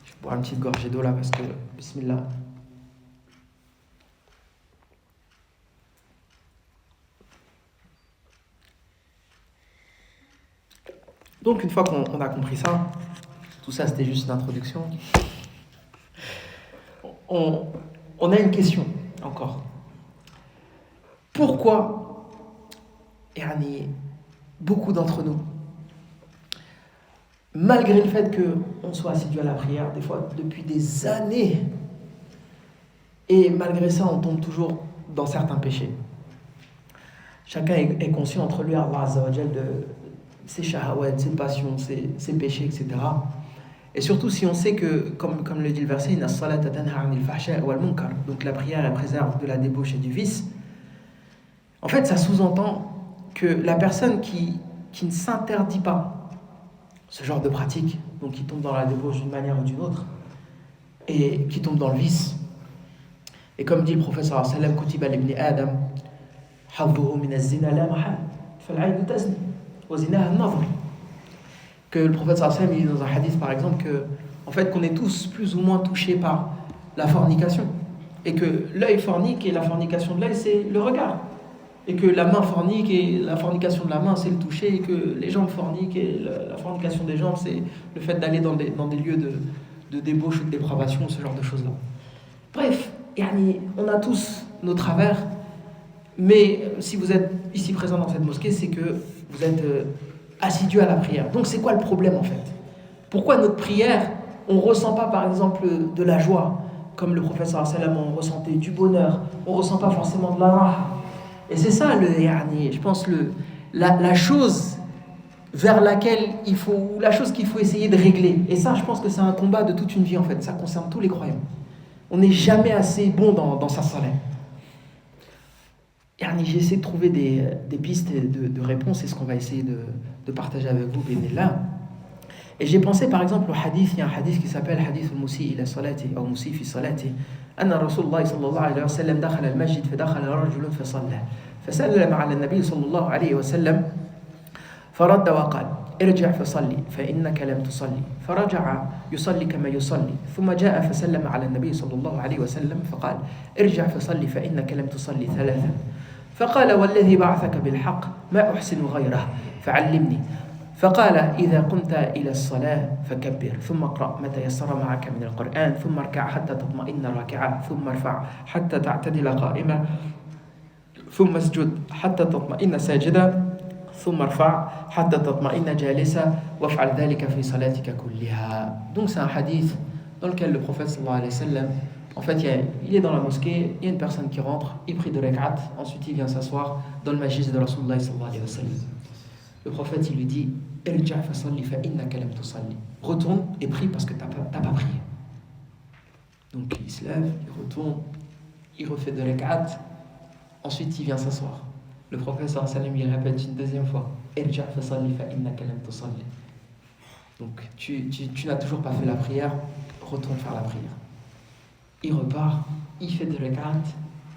Je vais boire une petite gorgée d'eau là parce que, bismillah. Donc une fois qu'on a compris ça, tout ça c'était juste une introduction, on a une question encore. Pourquoi beaucoup d'entre nous, malgré le fait qu'on soit assidu à la prière, des fois depuis des années, et malgré ça on tombe toujours dans certains péchés. Chacun est conscient entre lui et Allah Azza wa Jal de ses shahawat, ses passions, ses péchés, etc. Et surtout si on sait que, comme le dit le verset, Inna as-salata tanha 'anil fahsha'i wal munkar, donc la prière elle préserve de la débauche et du vice. En fait, ça sous-entend que la personne qui ne s'interdit pas ce genre de pratique, donc qui tombe dans la débauche d'une manière ou d'une autre, et qui tombe dans le vice, et comme dit le prophète sallallahu alayhi wa sallam, kutiba libni Adam, hawduhu min az-zina la mahal, fal-'aynu tazni, wa zinaha an-nadhr. Que le prophète sallallahu alayhi wa sallam, il dit dans un hadith par exemple en fait, qu'on est tous plus ou moins touchés par la fornication, et que l'œil fornique et la fornication de l'œil, c'est le regard. et que la main fornique et la fornication de la main c'est le toucher, et que les jambes forniquent et la fornication des jambes c'est le fait d'aller dans des lieux de débauche ou de dépravation, ce genre de choses-là. Bref, on a tous nos travers, mais si vous êtes ici présent dans cette mosquée, c'est que vous êtes assidu à la prière. Donc c'est quoi le problème en fait? Pourquoi notre prière, on ne ressent pas par exemple de la joie, comme le prophète sallallahu alayhi wa sallam, on ressentait du bonheur, on ne ressent pas forcément de la raha. Et c'est ça, je pense, la chose vers laquelle la chose qu'il faut essayer de régler. Et ça, je pense que c'est un combat de toute une vie en fait, ça concerne tous les croyants. On n'est jamais assez bon dans sa salat. J'essaie de trouver des pistes de réponses, c'est ce qu'on va essayer de partager avec vous, bénéla. Et j'ai pensé par exemple au hadith, il y a un hadith qui s'appelle hadith al-Musi ila salati, ou Musi fi salati. Anna Rasulullah sallallahu alayhi wa sallam dakhala al-masjid, fadakhala rajulun fa salla. فسلم على النبي صلى الله عليه وسلم فرد وقال ارجع فصلي فإنك لم تصلي فرجع يصلي كما يصلي ثم جاء فسلم على النبي صلى الله عليه وسلم فقال ارجع فصلي فإنك لم تصلي ثلاثا فقال والذي بعثك بالحق ما أحسن غيره فعلمني فقال إذا قمت إلى الصلاة فكبر ثم اقرأ ما تيسر معك من القرآن ثم اركع حتى تطمئن راكعا ثم ارفع حتى تعتدل قائما ثم اسجد حتى تطمئن ساجدا ثم ارفع حتى تطمئن جالسا وافعل ذلك في صلاتك كلها. Donc c'est un hadith dans lequel le prophète sallallahu alayhi wa sallam, en fait il est dans la mosquée, il y a une personne qui rentre, il prie 2 rak'at, ensuite il vient s'asseoir dans le majlis de Rasulullah sallallahu alayhi wa sallam. Le prophète il lui dit irja fa salli fa innaka lam tusalli, retourne et prie parce que t'as pas prié. Donc il se lève, il retourne, il refait 2 rak'at, ensuite il vient s'asseoir. Le prophète sallallahu alayhi wa sallam il répète une deuxième fois irja fa salli fa innaka lam tusalli. Donc tu n'as toujours pas fait la prière, retourne faire la prière. Il repart, il fait 2 rak'at,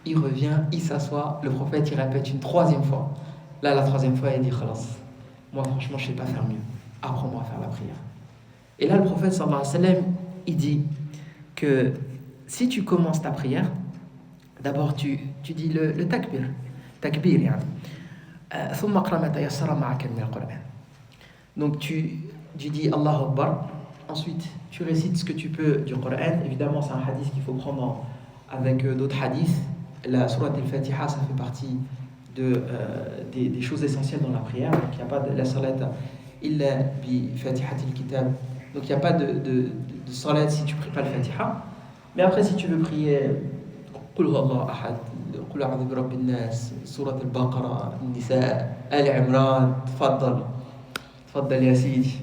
il revient, il s'assoit, le prophète il répète une 3e fois. Là la 3e fois il dit khalas, moi franchement je sais pas faire mieux, apprends-moi à faire la prière. Et là le prophète sallallahu alayhi wa sallam il dit que si tu commences ta prière, d'abord tu dis le takbir يعني ثم اقرأ ما تيسر معك من القرآن. Donc tu dis Allahu Akbar, ensuite tu récites ce que tu peux du Coran. Évidemment c'est un hadith qu'il faut prendre avec d'autres hadiths. La sourate al-Fatiha ça fait partie des choses essentielles dans la prière. Donc il n'y a pas de la salata illa bi fatihatil kitab. Donc il n'y a pas de salat si tu ne pries pas le Fatiha. Mais après si tu veux prier قل هو الله أحد قل أعوذ برب الناس سورة البقرة النساء آل عمران تفضل يا سيدي.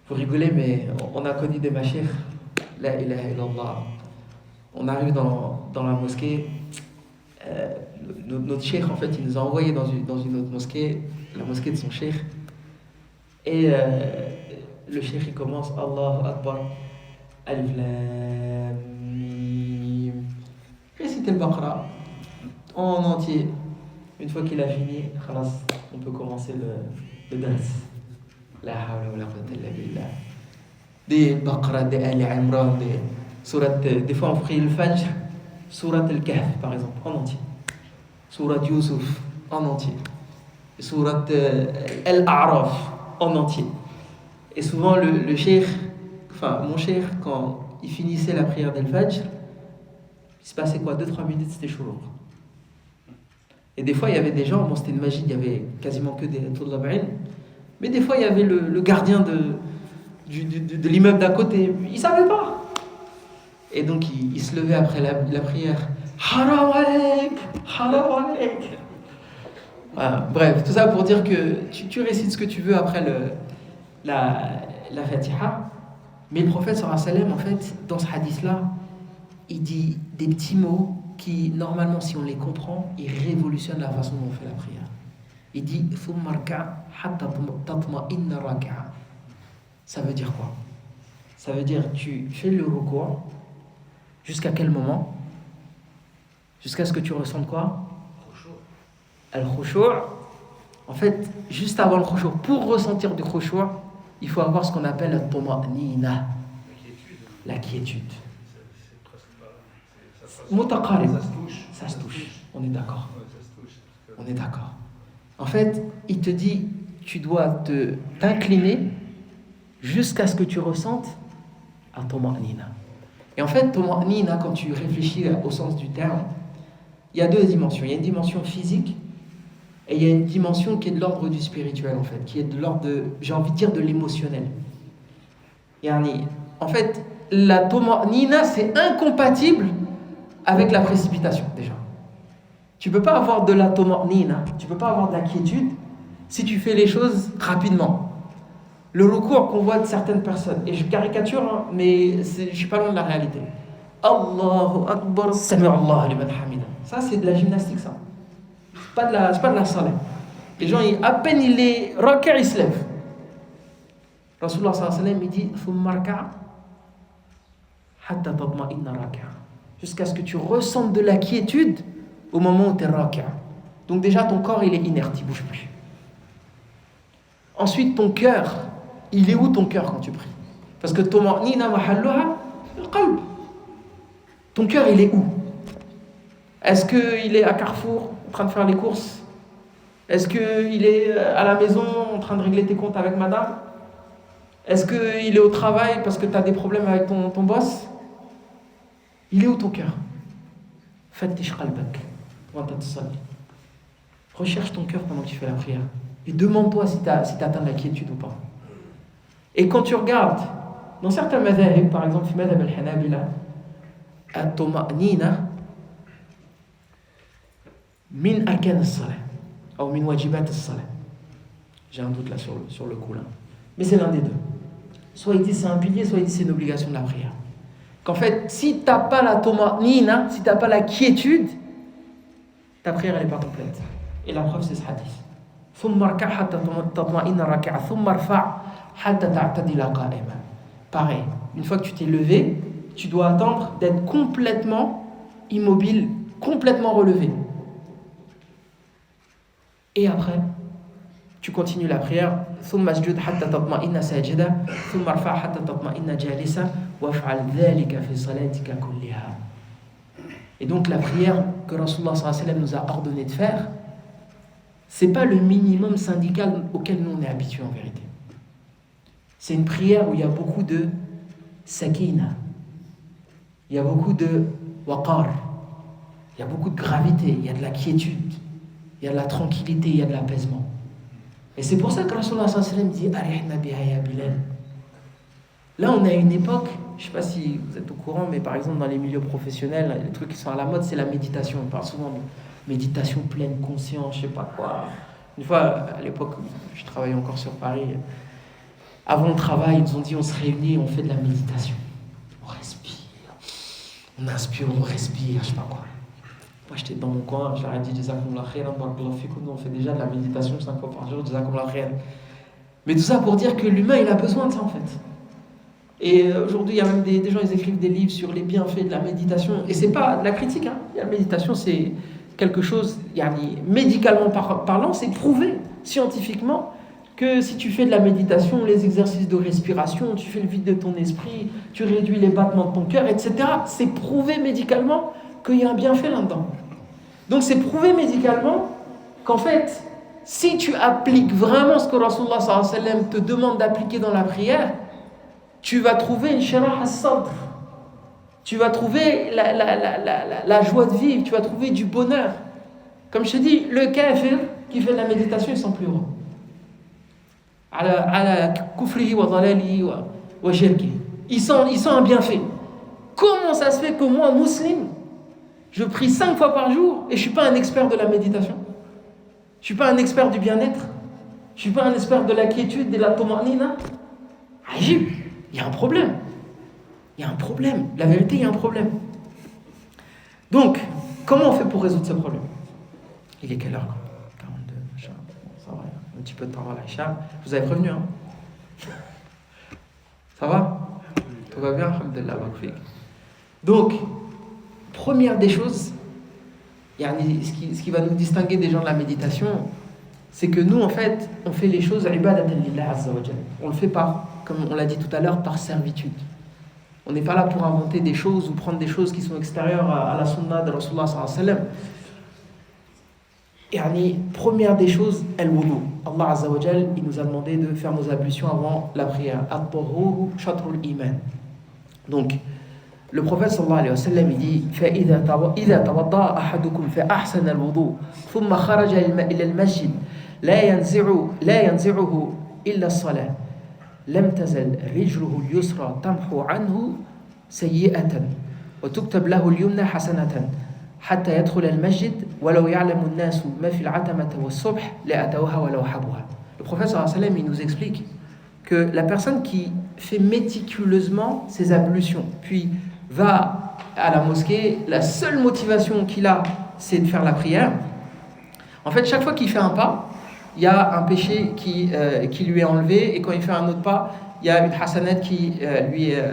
Vous rigolez mais on a connu des mashayikh la ilaha illallah. On arrive dans la mosquée, notre cheikh en fait il nous a envoyé dans une autre mosquée, la mosquée de son cheikh, et le cheikh il commence Allahu Akbar Alif Lam Mim, réciter le Baqara en entier. Une fois qu'il a fini, khalas, on peut commencer le dars. La hawla wa la quwwata illa billah. Des Baqara, des Ali Imran, des sourates, des fois on prie le Fajr, sourate al-Kahf par exemple, en entier. Sourate Yusuf, en entier. Sourate Al-A'raf, en entier. Et souvent le cheikh, enfin mon cheikh, quand il finissait la prière d'Al-Fajr, il se passait quoi, 2-3 minutes, c'était chaud. Et des fois il y avait des gens, bon c'était une magie, il y avait quasiment que des Tullab'in, mais des fois il y avait le gardien de l'immeuble d'à côté, il savait pas. Et donc il se levait après la prière. Haram alaik. Voilà. Bref, tout ça pour dire que tu récites ce que tu veux après la Fatiha. Mais le prophète sallallahu alayhi wa sallam, en fait, dans ce hadith-là, il dit des petits mots qui, normalement, si on les comprend, ils révolutionnent la façon dont on fait la prière. Il dit thumma arka' hatta tatma'inna rak'a. Ça veut dire quoi? Ça veut dire tu fais le ruku'. Jusqu'à quel moment? Jusqu'à ce que tu ressentes quoi? Al-khushu'. En fait, juste avant le khushu', pour ressentir du khushu', il faut avoir ce qu'on appelle la tuma'nina, la quiétude. Mutaqarib. Ça se touche, on est d'accord. On est d'accord. En fait, il te dit, tu dois t'incliner jusqu'à ce que tu ressentes un tuma'nina. Et en fait, tuma'nina, quand tu réfléchis au sens du terme, il y a deux dimensions. Il y a une dimension physique et il y a une dimension qui est de l'ordre du spirituel, en fait, qui est de l'ordre j'ai envie de dire, de l'émotionnel. En fait, la tuma'nina, c'est incompatible avec la précipitation, déjà. Tu ne peux pas avoir de la tuma'nina, tu ne peux pas avoir de la quiétude si tu fais les choses rapidement. Le recours qu'on voit de certaines personnes, et je caricature, hein, mais je ne suis pas loin de la réalité. Allahu Akbar, Sami Allah liman hamida. Ça, c'est de la gymnastique, ça. C'est pas de la salat. Les gens, à peine il est raka', ils se lèvent. Rasulullah sallallahu alayhi wa sallam, il dit Thumma raka' hatta tatma'inna raka'. Jusqu'à ce que tu ressentes de la quiétude au moment où tu es raka'. Donc déjà, ton corps, il est inerte, il ne bouge plus. Ensuite, ton cœur, il est où ton cœur quand tu pries? Parce que tuma'nina mahalluha al-qalb. Ton cœur, il est où? Est-ce qu'il est à Carrefour en train de faire les courses? Est-ce qu'il est à la maison en train de régler tes comptes avec madame? Est-ce qu'il est au travail parce que tu as des problèmes avec ton boss? Il est où ton cœur? Fattish qalbak wa anta tusalli. Recherche ton cœur pendant que tu fais la prière. Et demande-toi si tu atteins la quiétude ou pas. Et quand tu regardes, dans certains madhahib, par exemple, في madhab al-Hanabila, at-tuma'nina min arkan as-salah, ou min wajibat as-salah. J'ai un doute là sur le coup là. Mais c'est l'un des deux. Soit il dit c'est un pilier, soit il dit c'est une obligation de la prière. Qu'en fait, si tu n'as pas la tuma'nina, si tu n'as pas la quiétude, ta prière elle n'est pas complète. Et la preuve c'est ce hadith. ثم اركع حتى تطمئن ركعة ثم ارفع حتى تعتدل قائما. Pareil, une fois que tu t'es levé, tu dois attendre d'être complètement immobile, complètement relevé. Et après, tu continues la prière. ثم اسجد حتى تطمئن ساجدا ثم ارفع حتى تطمئن جالسا وافعل ذلك في صلاتك كلها. Et donc la prière que Rasulullah sallallahu alayhi wa sallam nous a ordonné de faire, c'est pas le minimum syndical auquel nous on est habitués en vérité. C'est une prière où il y a beaucoup de sakina, il y a beaucoup de waqar, il y a beaucoup de gravité, il y a de la quiétude, il y a de la tranquillité, il y a de l'apaisement. Et c'est pour ça que Rasulullah sallallahu alayhi wa sallam dit Arihna biha ya Bilal. Là on a une époque, je ne sais pas si vous êtes au courant, mais par exemple dans les milieux professionnels, les trucs qui sont à la mode, c'est la méditation. On parle souvent de méditation pleine conscience, je sais pas quoi. Une fois, à l'époque, je travaillais encore sur Paris, avant le travail, ils nous ont dit on se réunit, on fait de la méditation. On respire, on inspire, on respire, je sais pas quoi. Moi j'étais dans mon coin, je leur ai dit Jazakumullah khairan, barakallahu fikum, nous on fait déjà de la méditation 5 fois par jour, Jazakumullah khairan. Mais tout ça pour dire que l'humain il a besoin de ça en fait. Et aujourd'hui, il y a même des gens, ils écrivent des livres sur les bienfaits de la méditation. Et c'est pas de la critique, hein. La méditation, c'est quelque chose, médicalement parlant, c'est prouvé scientifiquement que si tu fais de la méditation, les exercices de respiration, tu fais le vide de ton esprit, tu réduis les battements de ton cœur, etc. C'est prouvé médicalement qu'il y a un bienfait là-dedans. Donc c'est prouvé médicalement qu'en fait, si tu appliques vraiment ce que Rasulullah sallallahu alayhi wa sallam te demande d'appliquer dans la prière, tu vas trouver une sharah as-sadr. Tu vas trouver la joie de vivre, tu vas trouver du bonheur. Comme je te dis, le kafir qui fait de la méditation, il sent plus heureux. Ala kufrihi wa dhalalihi wa shirki. Il sent un bienfait. Comment ça se fait que moi, musulman, je prie 5 fois par jour et je ne suis pas un expert de la méditation? Je ne suis pas un expert du bien-être? Je ne suis pas un expert de la quiétude, de la tuma'nina? Ajib, il y a un problème. Il y a un problème. La vérité, il y a un problème. Donc, comment on fait pour résoudre ce problème? Il est quelle heure là? 42, ça va, un petit peu de temps à l'Aïcha. Je vous avais prévenu, hein? Ça va? Tout va bien? Alhamdulillah. Donc, première des choses, ce qui va nous distinguer des gens de la méditation, c'est que nous, en fait, on fait les choses ibadatan lillah azza wa jalla. On le fait par, comme on l'a dit tout à l'heure, par servitude. On n'est pas là pour inventer des choses ou prendre des choses qui sont extérieures à la sunna de Rasulullah sallallahu alayhi wa sallam. Première des choses, al-wudu. Allah Azza wa Jal, il nous a demandé de faire nos ablutions avant la prière. At-tahuru shatrul iman. Donc, le prophète sallallahu alayhi wa sallam, il dit إذا توضأ أحدكم فأحسن الوضوء ثم خرج إلى المسجد لا ينزعه إلا الصلاة لم تزل رجله اليسرى تمحو عنه سيئة وتكتب له اليمنى حسنة حتى يدخل المسجد ولو يعلم الناس ما في العتمة والصبح لأتوها ولو حبوها. Le prophète sallallahu alayhi wa sallam, il nous explique que la personne qui fait méticuleusement ses ablutions, puis va à la mosquée, la seule motivation qu'il a, c'est de faire la prière. En fait, chaque fois qu'il fait un pas, il y a un péché qui lui est enlevé, et quand il fait un autre pas, il y a une hasanat qui lui est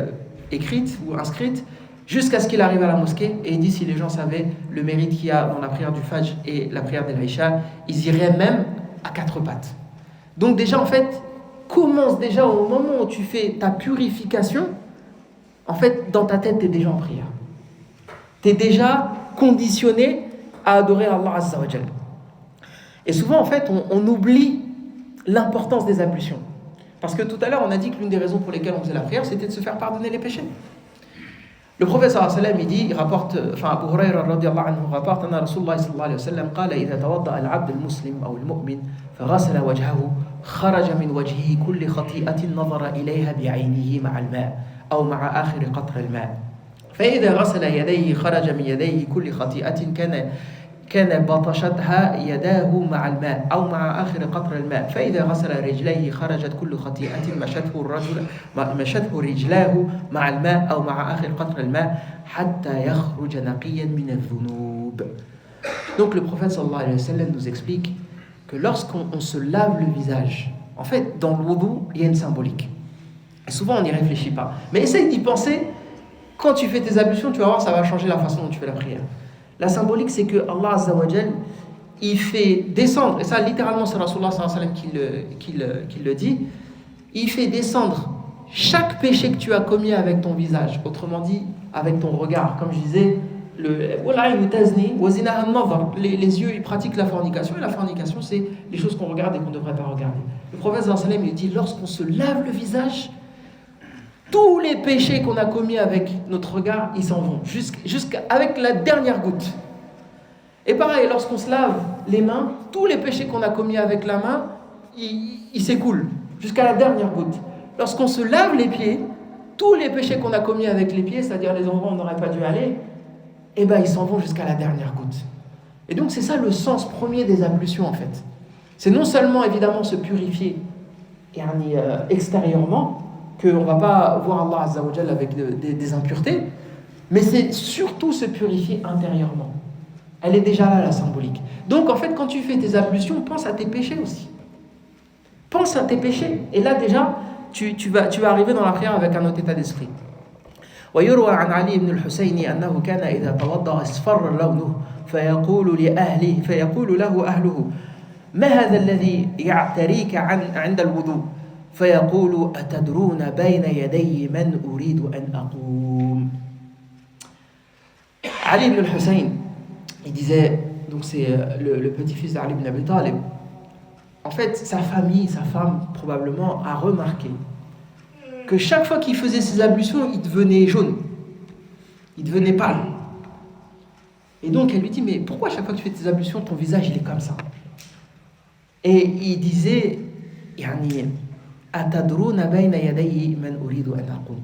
écrite ou inscrite, jusqu'à ce qu'il arrive à la mosquée. Et il dit, si les gens savaient le mérite qu'il y a dans la prière du Fajr et la prière de l'Aïcha, ils iraient même à 4 pattes. Donc déjà, en fait, commence déjà au moment où tu fais ta purification. En fait, dans ta tête, tu es déjà en prière. Tu es déjà conditionné à adorer Allah Azza wa Jal. Et souvent, en fait, on oublie l'importance des ablutions. Parce que tout à l'heure, on a dit que l'une des raisons pour lesquelles on faisait la prière, c'était de se faire pardonner les péchés. Le prophète sallallahu alayhi wa sallam, il dit, il rapporte, Abu Hurayra radiyallahu anhu rapporte, anna Rasulullah sallallahu alayhi wa sallam, qala idha tawadda al-abd al-muslim ou al-mu'min, faghasala wajhahu, kharaja min wajhihi kulli khati'atin nadhara ilayha bi'aynihi ma'a al-ma'. أو مع آخر قطر الماء فإذا غسل يديه خرج من يديه كل خطيئة كان بطشتها يداه مع الماء أو مع آخر قطر الماء فإذا غسل رجليه خرجت كل خطيئة مشته رجلاه مع الماء أو مع آخر قطر الماء حتى يخرج نقيا من الذنوب. Donc le prophète sallallahu alayhi wa sallam nous explique que lorsqu'on se lave le visage, en fait dans le wudu il y a une symbolique. Et souvent, on n'y réfléchit pas. Mais essaye d'y penser. Quand tu fais tes ablutions, tu vas voir, ça va changer la façon dont tu fais la prière. La symbolique, c'est que Allah Azza wa Jal, il fait descendre, et ça, littéralement, c'est Rasulullah sallallahu alayhi wa sallam qui le dit, il fait descendre chaque péché que tu as commis avec ton visage, autrement dit, avec ton regard. Comme je disais, les yeux, ils pratiquent la fornication, et la fornication, c'est les choses qu'on regarde et qu'on ne devrait pas regarder. Le prophète sallallahu alayhi wa sallam, il dit, lorsqu'on se lave le visage, tous les péchés qu'on a commis avec notre regard, ils s'en vont, avec la dernière goutte. Et pareil, lorsqu'on se lave les mains, tous les péchés qu'on a commis avec la main, ils s'écoulent, jusqu'à la dernière goutte. Lorsqu'on se lave les pieds, tous les péchés qu'on a commis avec les pieds, c'est-à-dire les endroits où on n'aurait pas dû aller, eh ben, ils s'en vont jusqu'à la dernière goutte. Et donc c'est ça le sens premier des ablutions en fait. C'est non seulement évidemment se purifier extérieurement, qu'on ne va pas voir Allah Azza wa Jal avec des impuretés, mais c'est surtout se purifier intérieurement. Elle est déjà là, la symbolique. Donc en fait, quand tu fais tes ablutions, pense à tes péchés aussi. Pense à tes péchés. Et là déjà, tu vas arriver dans la prière avec un autre état d'esprit. ويروى عن علي بن الحسين أنه كان إذا توضأ اصفر لونه فيقول له أهله ما هذا الذي يعتريك عند الوضوء فيقول أتدرون بين يدي من أريد أن أقوم. Ali ibn al-Hussein, il disait, donc c'est le petit-fils d'Ali ibn Abi Talib, en fait sa famille, sa femme probablement a remarqué que chaque fois qu'il faisait ses ablutions, il devenait jaune, il devenait pâle. Et donc elle lui dit, mais pourquoi chaque fois que tu fais tes ablutions, ton visage il est comme ça? Et il disait,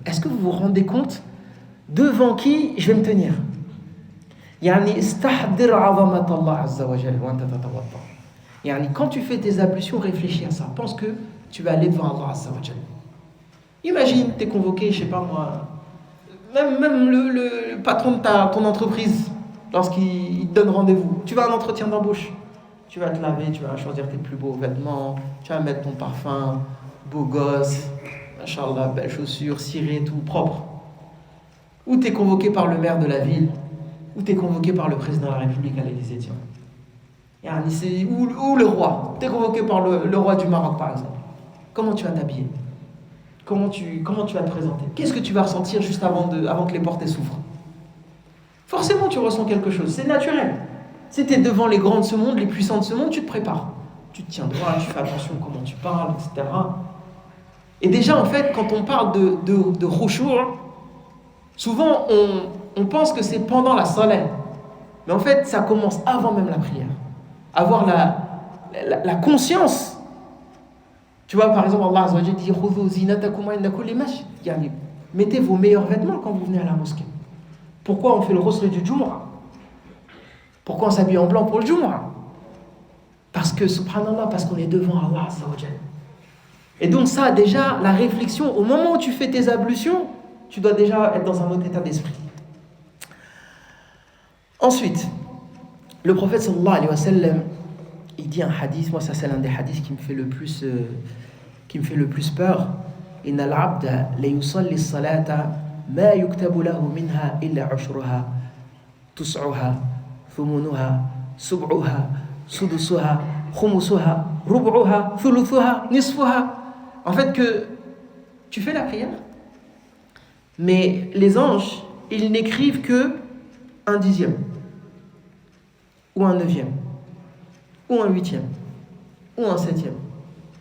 est-ce que vous vous rendez compte devant qui je vais me tenir? Quand tu fais tes ablutions, réfléchis à ça. Pense que tu vas aller devant Allah Azza wa Jal. Imagine, tu es convoqué, je sais pas moi, même le patron de ton entreprise, lorsqu'il te donne rendez-vous, tu vas à un entretien d'embauche. Tu vas te laver, tu vas choisir tes plus beaux vêtements, tu vas mettre ton parfum, beau gosse, machallah, belles chaussures, ciré, tout propre. Ou tu es convoqué par le maire de la ville, ou tu es convoqué par le président de la République à l'Élysée, tiens. Ou le roi, tu es convoqué par le roi du Maroc par exemple. Comment tu vas t'habiller? Comment tu vas te présenter? Qu'est-ce que tu vas ressentir juste avant que les portes s'ouvrent? Forcément tu ressens quelque chose, c'est naturel. Si tu es devant les grands de ce monde, les puissants de ce monde, tu te prépares. Tu te tiens droit, tu fais attention à comment tu parles, etc. Et déjà, en fait, quand on parle de khushu', souvent on pense que c'est pendant la salat. Mais en fait, ça commence avant même la prière. Avoir la conscience. Tu vois, par exemple, Allah Azza wa Jalla dit khudhu zinatakum 'inda kulli masjid. Mettez vos meilleurs vêtements quand vous venez à la mosquée. Pourquoi on fait le ghusl du Jumu'ah? Pourquoi on s'habille en blanc pour le Jumu'ah? Parce que, subhanallah, parce qu'on est devant Allah Azza wa Jalla. Et donc ça, déjà, la réflexion, au moment où tu fais tes ablutions, tu dois déjà être dans un autre état d'esprit. Ensuite, le prophète sallallahu alayhi wa sallam, il dit un hadith, moi ça c'est l'un des hadiths qui me fait le plus peur. Inna al-'abda la yusalli as-salata ma yuktabu lahu minha illa 'ushruha tus'uha thumunuha sub'uha sudusuha khumusuha rub'uha thuluthuha nisfuha. En fait, que tu fais la prière, mais les anges, ils n'écrivent que un dixième, ou un neuvième, ou un huitième, ou un septième,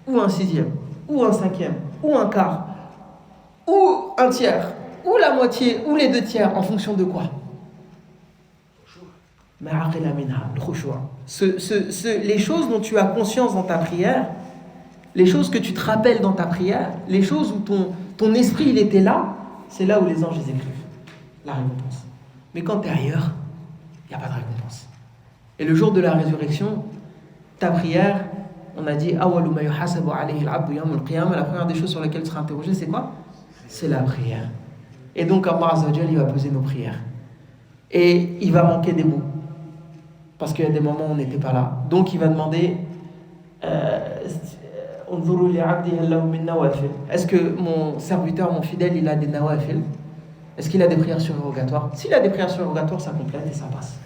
ou un sixième, ou un cinquième, ou un quart, ou un tiers, ou la moitié, ou les deux tiers, en fonction de quoi? Les choses dont tu as conscience dans ta prière, les choses que tu te rappelles dans ta prière, les choses où ton esprit il était là, c'est là où les anges les écrivent la récompense. Mais quand tu es ailleurs, il n'y a pas de récompense. Et le jour de la résurrection, ta prière, on a dit la première des choses sur lesquelles tu seras interrogé, c'est quoi? C'est la prière. Et donc Allah Azza wa Jalla, il va peser nos prières. Et il va manquer des bouts. Parce qu'il y a des moments où on n'était pas là. Donc il va demander est-ce que mon serviteur, mon fidèle, il a des nawafil? Est-ce qu'il a des prières surrogatoires? S'il a des prières surrogatoires, ça complète et ça passe.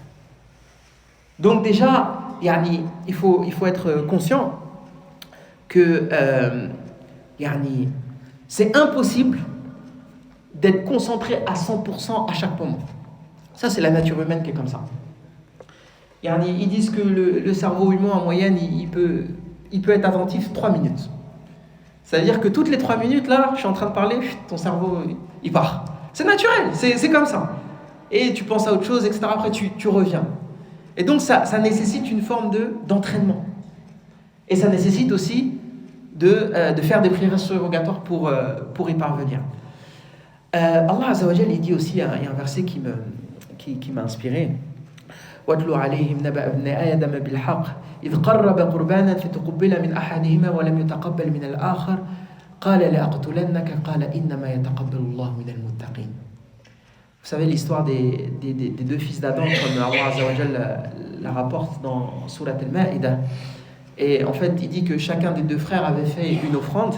Donc déjà, il faut être conscient que c'est impossible d'être concentré à 100% à chaque moment. Ça, c'est la nature humaine qui est comme ça. Ils disent que le cerveau humain, en moyenne, il peut être attentif 3 minutes. Ça veut dire que toutes les 3 minutes, là, je suis en train de parler, ton cerveau, il part. C'est naturel, c'est comme ça. Et tu penses à autre chose, etc. Après, tu reviens. Et donc, ça nécessite une forme d'entraînement. Et ça nécessite aussi de faire des prières surrogatoires pour y parvenir. Allah Azza wa Jalla, il dit aussi, il y a un verset qui m'a inspiré. واتلو عليهم نبأ ابن آدم بالحق إذ قرب قربانا فتقبل من أحدهما ولم يتقبل من الآخر قال لأقتلنك قال إنما يتقبل الله من المتقين. Vous savez l'histoire des deux fils d'Adam, comme Allah Azza wa Jalla la rapporte dans Surat Al-Ma'idah. Et en fait, il dit que chacun des deux frères avait fait une offrande.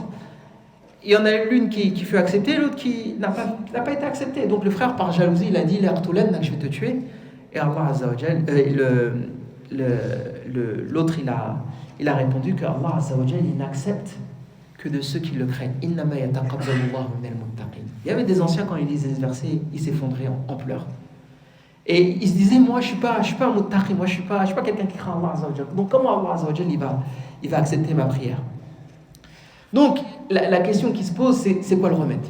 Il y en a l'une qui fut acceptée, l'autre qui n'a pas été acceptée. Donc le frère, par jalousie, il a dit لأقتلنك, je vais te tuer. Et Allah Azza wa Jalla, l'autre il a répondu que Allah Azza wa Jalla, il n'accepte que de ceux qui le craignent. Innama yataqabbalu Allahu minal muttaqin. Il y avait des anciens, quand ils lisaient ce verset, ils s'effondraient en pleurs. Et ils se disaient, moi je suis pas un muttaqi, moi je suis pas quelqu'un qui craint Allah Azza wa Jalla. Donc comment Allah Azza wa Jalla il va accepter ma prière? Donc la question qui se pose, c'est quoi le remède?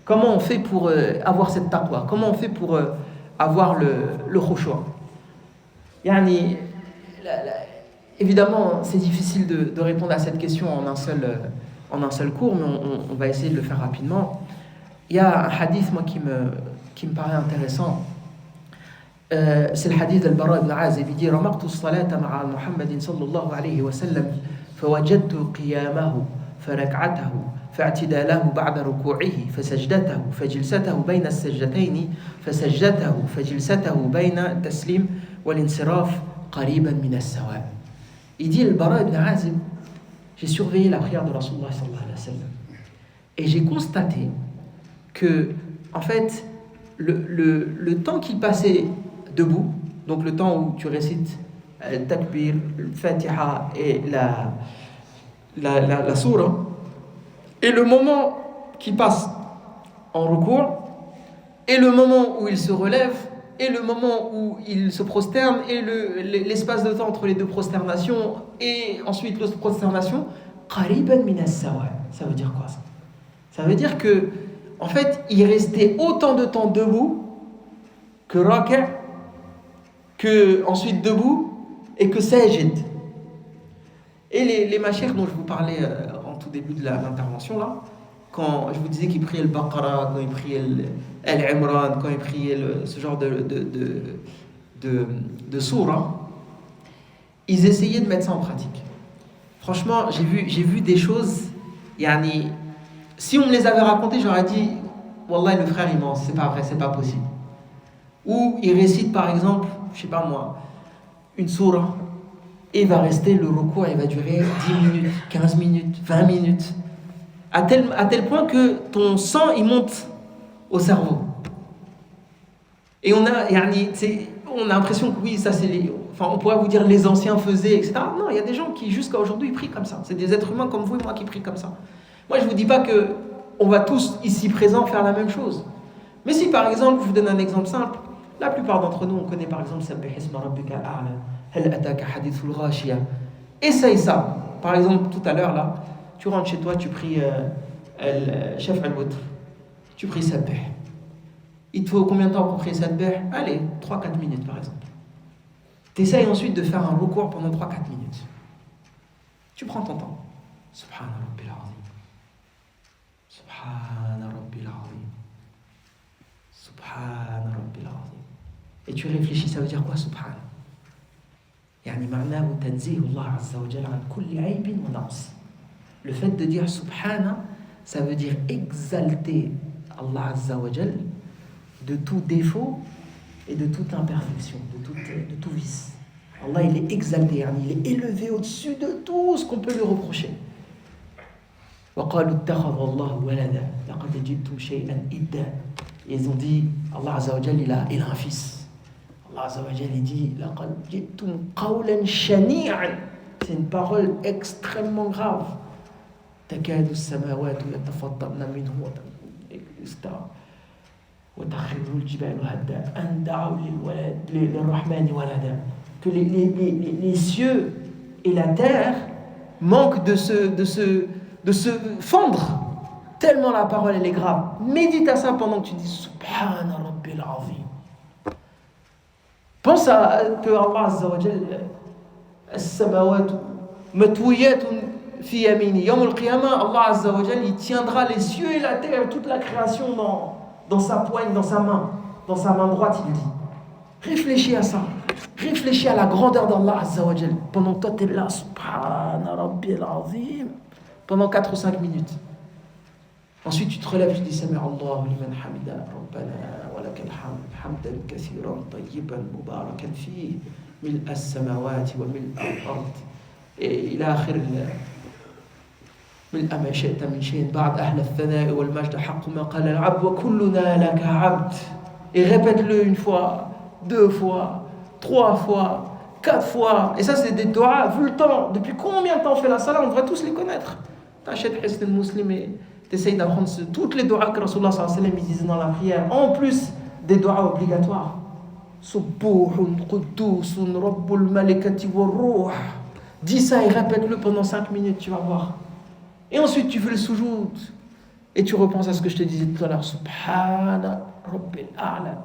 Comment on fait pour avoir cette taqwa? Comment on fait pour avoir le khushu'? Évidemment, c'est difficile de répondre à cette question en un seul cours, mais on va essayer de le faire rapidement. Il y a un hadith, moi, qui me paraît intéressant. C'est le hadith d'Al-Bara ibn Azib. Il dit رمقت الصلاة مع محمد صلى الله عليه وسلم فوجدت قيامه فركعته فاعتداله بعد ركوعه فسجدته فجلسته بين السجدتين فسجدته فجلسته بين التسليم والانصراف قريبا من السواء. Il dit Al-Bara ibn Azib, j'ai surveillé la prière de Rasulullah sallallahu alayhi wa sallam et j'ai constaté que en fait le temps qu'il passait debout, donc le temps où tu récites le takbir, le fatiha et la sourate, et le moment qui passe en recours, et le moment où il se relève, et le moment où il se prosterne, et l'espace de temps entre les deux prosternations, et ensuite l'autre prosternation, qariban min as-sawa. Ça veut dire quoi ça? Ça veut dire que, en fait, il restait autant de temps debout que raka', que ensuite debout, et que sajid. Et les mashayikh dont je vous parlais en tout début de l'intervention là, quand je vous disais qu'ils priaient le Baqara, quand ils priaient Al-Imran, quand ils priaient ce genre de sourate, ils essayaient de mettre ça en pratique. Franchement, j'ai vu des choses, yani, si on me les avait racontées, j'aurais dit, Wallah, le frère il ment, c'est pas vrai, c'est pas possible. Ou il récite par exemple, je sais pas moi, une sourate, et il va rester, le recours, il va durer 10 minutes, 15 minutes, 20 minutes. À tel point que ton sang, il monte au cerveau. Et on a l'impression que oui, ça c'est on pourrait vous dire les anciens faisaient, etc. Non, il y a des gens qui jusqu'à aujourd'hui prient comme ça. C'est des êtres humains comme vous et moi qui prient comme ça. Moi, je ne vous dis pas qu'on va tous ici présents faire la même chose. Mais si par exemple, je vous donne un exemple simple, la plupart d'entre nous, on connaît par exemple Sabbih isma rabbika al-a'la, hal ataka hadithul ghashiya. Essaye ça. Par exemple, tout à l'heure là, tu rentres chez toi, tu pries Shaf' al-Witr, tu pries Sabbih. Il te faut combien de temps pour prier Sabbih? Allez, 3-4 minutes par exemple. Tu essayes ensuite de faire un recours pendant 3-4 minutes. Tu prends ton temps. Subhana Rabbil Azim. Subhana Rabbil Azim. Subhana Rabbil Azim. Et tu réfléchis, ça veut dire quoi Subhana? يعني معناه تنزيه الله عز وجل عن كل عيب ونقص. Le fait de dire Subhana, ça veut dire exalter Allah Azza wa Jal de tout défaut et de toute imperfection, de tout vice. Allah, il est exalté, il est élevé au-dessus de tout ce qu'on peut lui reprocher. وَقَالُوا اتَّخَذَ اللَّهُ وَلَدًا لَقَدْ جِئْتُمْ شَيْئًا إِدًّا. Ils ont dit, Allah Azza wa Jal, il a un fils. Allah Azza wa Jal, il dit, لَقَدْ جِئْتُمْ قَوْلًا شَنِيعًا. C'est une parole extrêmement grave. تكاد السماوات يتفطرن منه etc. وتخر الجبال هدا أن دعوا للرحمن ولدا. Que les cieux et la terre manquent de se fendre tellement la parole elle est grave. Médite à ça pendant que tu dis Subhana Rabbil Azim. Pense à que Allah Azza wa Jal as-samawat matwiyatun fi yamini. Yawm al-qiyamah, Allah Azza wa Jal, il tiendra les cieux et la terre, toute la création dans sa poigne, dans sa main droite, il dit. Réfléchis à ça. Réfléchis à la grandeur d'Allah Azza wa Jal. Pendant que toi t'es là, Subhana Rabbil Azim, pendant 4 ou 5 minutes. Ensuite tu te relèves, tu dis Sami Allahu liman hamida, Rabbana wa lakal hamd, hamdan kathiran tayyiban mubarakan fihi, mil'a as-samawati wa mil'a al-ard. Et il a akhir ملء ما شئت من شيء بعد أهل الثناء والمجد حق ما قال العبد وكلنا لك عبد. Et répète-le une fois, 2 fois, 3 fois, 4 fois. Et ça c'est des doigts, vu le temps. Depuis combien de temps on fait la salat? On devrait tous les connaître. T'achètes Hisn al-Muslim et t'essayes d'apprendre toutes les doigts que Rasulullah sallallahu alayhi wa sallam disait dans la prière. En plus des doigts obligatoires. Subbuhun Quddusun Rabbul Malikati wa Ruh. Dis ça et répète-le pendant 5 minutes, tu vas voir. Et ensuite tu fais le sujoud et tu repenses à ce que je te disais tout à l'heure, Subhana Rabbil A'la.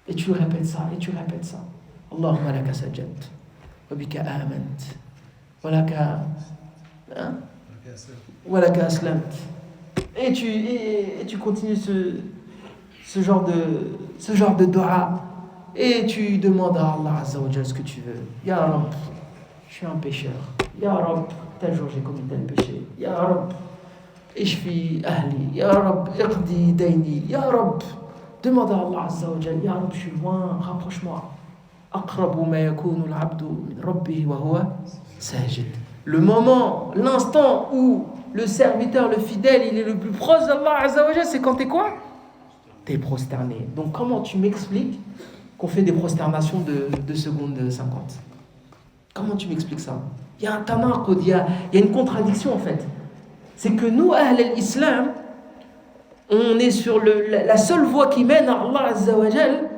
Et tu répètes ça, et tu répètes ça. Allahumma laka sajadtu, wa bika amant, wa laka aslamt. Et tu continues ce genre de dua. Et tu demandes à Allah Azza wa Jal ce que tu veux. Ya Rabb, je suis un pécheur. Ya Rabb, tel jour j'ai commis tel péché. Ya Rabb, ishfi ahli. Ya Rabb, iqdi dayni. Ya Rabb, demande à Allah Azza wa Jal. Ya Rabb, je suis loin, rapproche-moi. Aqrabu ma yakunu al-abdu min rabbihi wa huwa sajid. Le moment, l'instant où le serviteur, le fidèle, il est le plus proche d'Allah Azza wa Jal, c'est quand t'es quoi? T'es prosterné. Donc comment tu m'expliques qu'on fait des prosternations de 2 secondes 50? Comment tu m'expliques ça? Il y a un tanaqud, il y a une contradiction en fait. C'est que nous, Ahl al-Islam, on est sur la seule voie qui mène à Allah Azza wa Jal,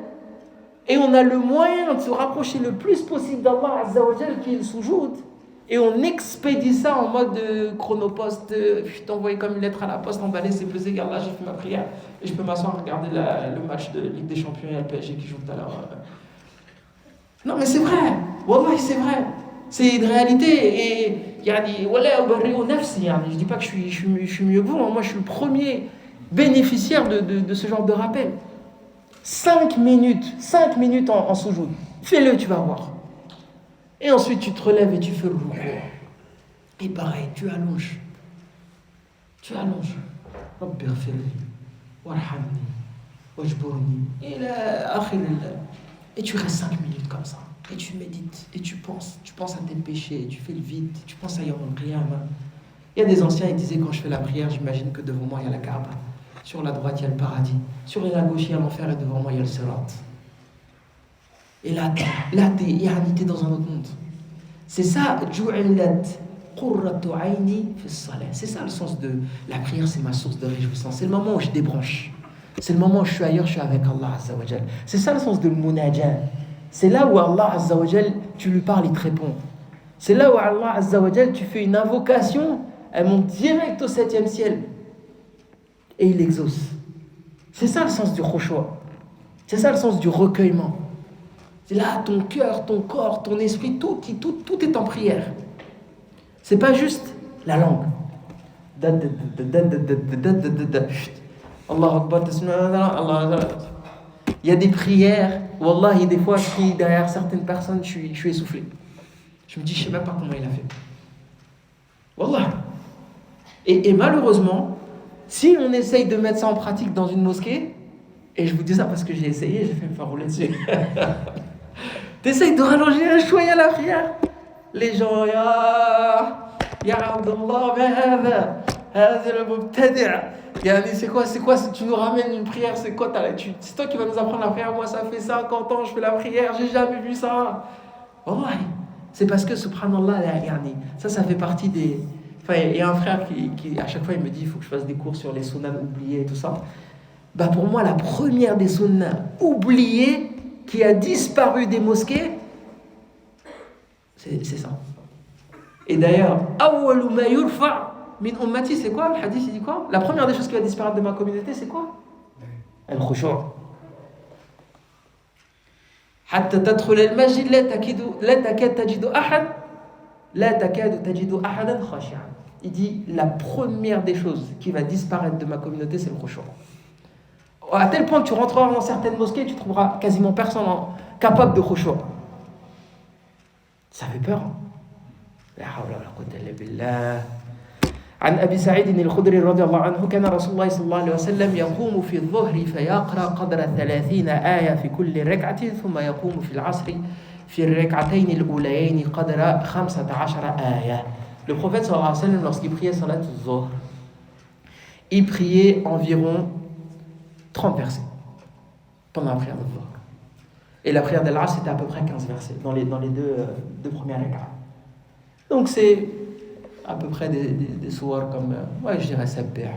Et on a le moyen de se rapprocher le plus possible d'Allah Azza wa Jal qui est le soujoud. Et on expédie ça en mode chronopost. Je t'ai envoyé comme une lettre à la poste, emballé, c'est pesé, regarde là, j'ai fait ma prière. Et je peux m'asseoir regarder le match de Ligue des Champions et le PSG qui joue tout à l'heure. Non mais c'est vrai, Wallah c'est vrai. C'est une réalité. Et je dis pas que je suis mieux que vous, hein. Moi je suis le premier bénéficiaire de ce genre de rappel. 5 minutes en soujoud. Fais-le, tu vas voir. Et ensuite, tu te relèves et tu fais le ruku'. Et pareil, tu allonges. Rabbi ghfirli, warhamni, wajburni, et tu restes 5 minutes comme ça. Et tu médites, et tu penses à tes péchés, tu fais le vide, tu penses à Yawm al-Qiyamah. Il y a des anciens, ils disaient, quand je fais la prière, j'imagine que devant moi, il y a la Kaaba. Sur la droite, il y a le paradis. Sur la gauche, il y a l'enfer, et devant moi, il y a le Sirat. Et là, t'es dans un autre monde. C'est ça, c'est ça le sens de la prière, c'est ma source de réjouissance. C'est le moment où je débranche. C'est le moment où je suis ailleurs, je suis avec Allah Azza wa Jal. C'est ça le sens de l'munajat. C'est là où Allah Azza wa Jal, tu lui parles, il te répond. C'est là où Allah Azza wa Jal, tu fais une invocation, elle monte direct au 7e ciel. Et il exauce. C'est ça le sens du khushu'. C'est ça le sens du recueillement. C'est là, ton cœur, ton corps, ton esprit, tout est en prière. C'est pas juste la langue. Allah Akbar, il y a des prières, Wallahi, des fois je prie derrière certaines personnes, je suis essoufflé. Je me dis, je sais même pas comment il a fait. Wallah. Et malheureusement, si on essaye de mettre ça en pratique dans une mosquée, et je vous dis ça parce que j'ai essayé, j'ai fait me faire rouler dessus. T'essayes de rallonger un choya à la prière. Les gens, ya Abdullah, c'est quoi, tu nous ramènes une prière, c'est quoi, c'est toi qui vas nous apprendre la prière, moi ça fait 50 ans, je fais la prière, j'ai jamais vu ça. Wallahi, c'est parce que subhanallah, ça fait partie des... Enfin, il y a un frère qui à chaque fois il me dit, il faut que je fasse des cours sur les sunnas oubliés et tout ça. Bah pour moi, la première des sunnas oubliées qui a disparu des mosquées, c'est ça. Et d'ailleurs, awwalu ma yurfa min ummati, c'est quoi? Le hadith, il dit quoi? La première des choses qui va disparaître de ma communauté, c'est quoi? Al-khushu'. Hatta tadkhul al-masjid la takad tajidu ahad la takad tajidu ahadan khashi'an. Il dit, la première des choses qui va disparaître de ma communauté, c'est le khushu'. À tel point que tu rentreras dans certaines mosquées, tu trouveras quasiment personne capable de khushu'. Ça fait peur. La hawla wa la quwwata illa billah. عن أبي سعيد الخدري رضي الله عنه كان رسول الله صلى الله عليه وسلم يقوم في الظهر فيقرأ قدر 30 آية في كل ركعة ثم يقوم في العصر في الركعتين الأوليين قدر 15 آية. Le prophète sallallahu alayhi wa sallam, lorsqu'il priait salat al-zuhr, il priait environ 30 versets pendant la prière de zuhr. Et la prière d'Al-Asr, c'était à peu près 15 versets dans les deux premières rak'ah. Donc c'est à peu près des sourates comme, ouais, je dirais Sabbih.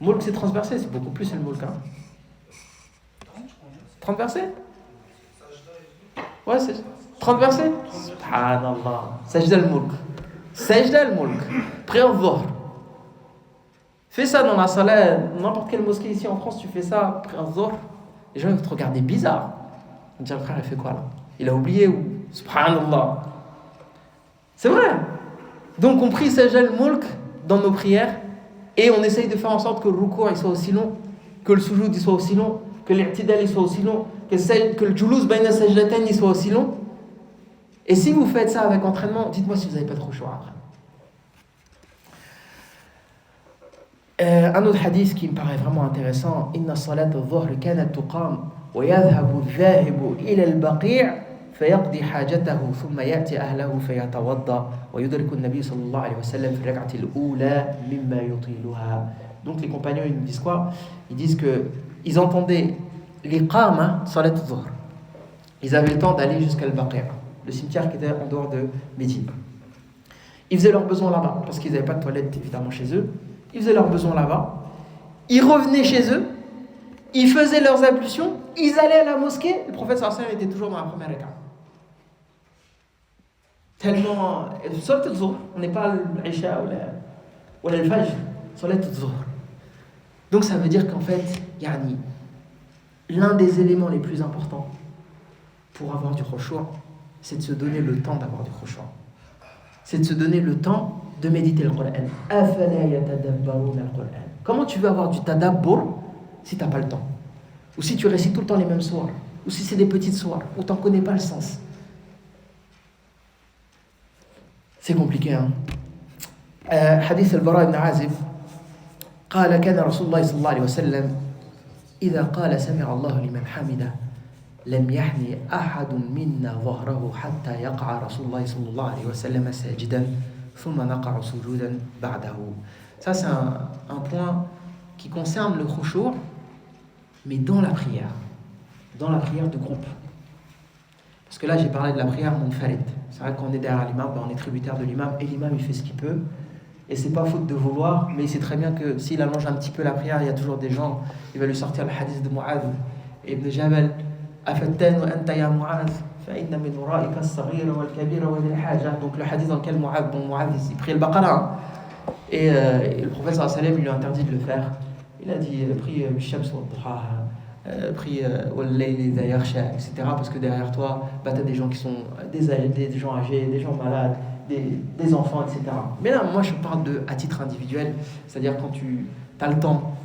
Mulk, c'est transversé, c'est beaucoup plus le Mulk. 30 versets? Ouais, c'est 30 versets? Subhanallah. Sajda al-Mulk. Sajda al-Mulk. Prière dhuhr. Fais ça dans la salle, n'importe quelle mosquée ici en France, tu fais ça, prière dhuhr. Les gens vont te regarder bizarre. Ils vont dire, frère, il fait quoi là? Il a oublié ou? Subhanallah. C'est vrai. Donc on prie Sajda al-Mulk dans nos prières et on essaye de faire en sorte que le ruku' il soit aussi long, que le sujoud il soit aussi long, que l'i'tidal il soit aussi long, que le julus bayna sajdatayn il soit aussi long. Et si vous faites ça avec entraînement, dites-moi si vous n'avez pas trop chaud après. Un autre hadith qui me paraît vraiment intéressant, Inna salat al-dhuhr kanat tuqam wa yadhhabu al-dhahibu ila al-baqi' فيقضي حاجته ثم يأتي أهله فيتوضأ ويدرك النبي صلى الله عليه وسلم في الركعة الأولى مما يطيلها. Donc les compagnons ils nous disent quoi? Ils disent que ils entendaient l'iqama salat al-dhuhr. Ils avaient le temps d'aller jusqu'à al-Baqi', le cimetière qui était en dehors de Médine. Ils faisaient leurs besoins là-bas parce qu'ils n'avaient pas de toilette évidemment chez eux. Ils faisaient leurs besoins là-bas. Ils revenaient chez eux. ils faisaient leurs ablutions, ils allaient à la mosquée, le prophète sallallahu alayhi wa sallam était toujours dans la première raka. Tellement. Salat al-Zuhr, on n'est pas l'Isha ou l'Al-Fajr, Salat al-Zuhr. Donc ça veut dire qu'en fait, yani, l'un des éléments les plus importants pour avoir du khushu', c'est de se donner le temps d'avoir du khushu'. C'est de se donner le temps de méditer le Coran. Afala yatadabbaruna al-Qur'an. Comment tu veux avoir du tadabbur si tu n'as pas le temps? Ou si tu récites tout le temps les mêmes sourates, ou si c'est des petites sourates, ou tu n'en connais pas le sens. C'est compliqué, hein. Hadith al-Bara ibn Azib قال كان رسول الله صلى الله عليه وسلم إذا قال سمع الله لمن حمده لم يحني أحد منا ظهره حتى يقع رسول الله صلى الله عليه وسلم ساجدا ثم نقع سجودا بعده. Ça c'est un point qui concerne le khushu', mais dans la prière de groupe. Parce que là j'ai parlé de la prière munfarid. C'est vrai qu'on est derrière l'imam, on est tributaire de l'imam et l'imam il fait ce qu'il peut. Et c'est pas faute de vouloir, mais il sait très bien que s'il allonge un petit peu la prière, il y a toujours des gens, il va lui sortir le hadith de Mu'adh ibn Jabal. Donc le hadith dans lequel Mu'adh il prie le Baqara. Et le prophète sallallahu alayhi wa sallam lui a interdit de le faire. Il a dit prie Shams wa Duha, prie Wal-Layli idha yaghsha, etc. Parce que derrière toi, tu as des gens qui sont des gens âgés, des gens malades, des enfants, etc. Mais là, moi je parle à titre individuel, c'est-à-dire quand tu as le temps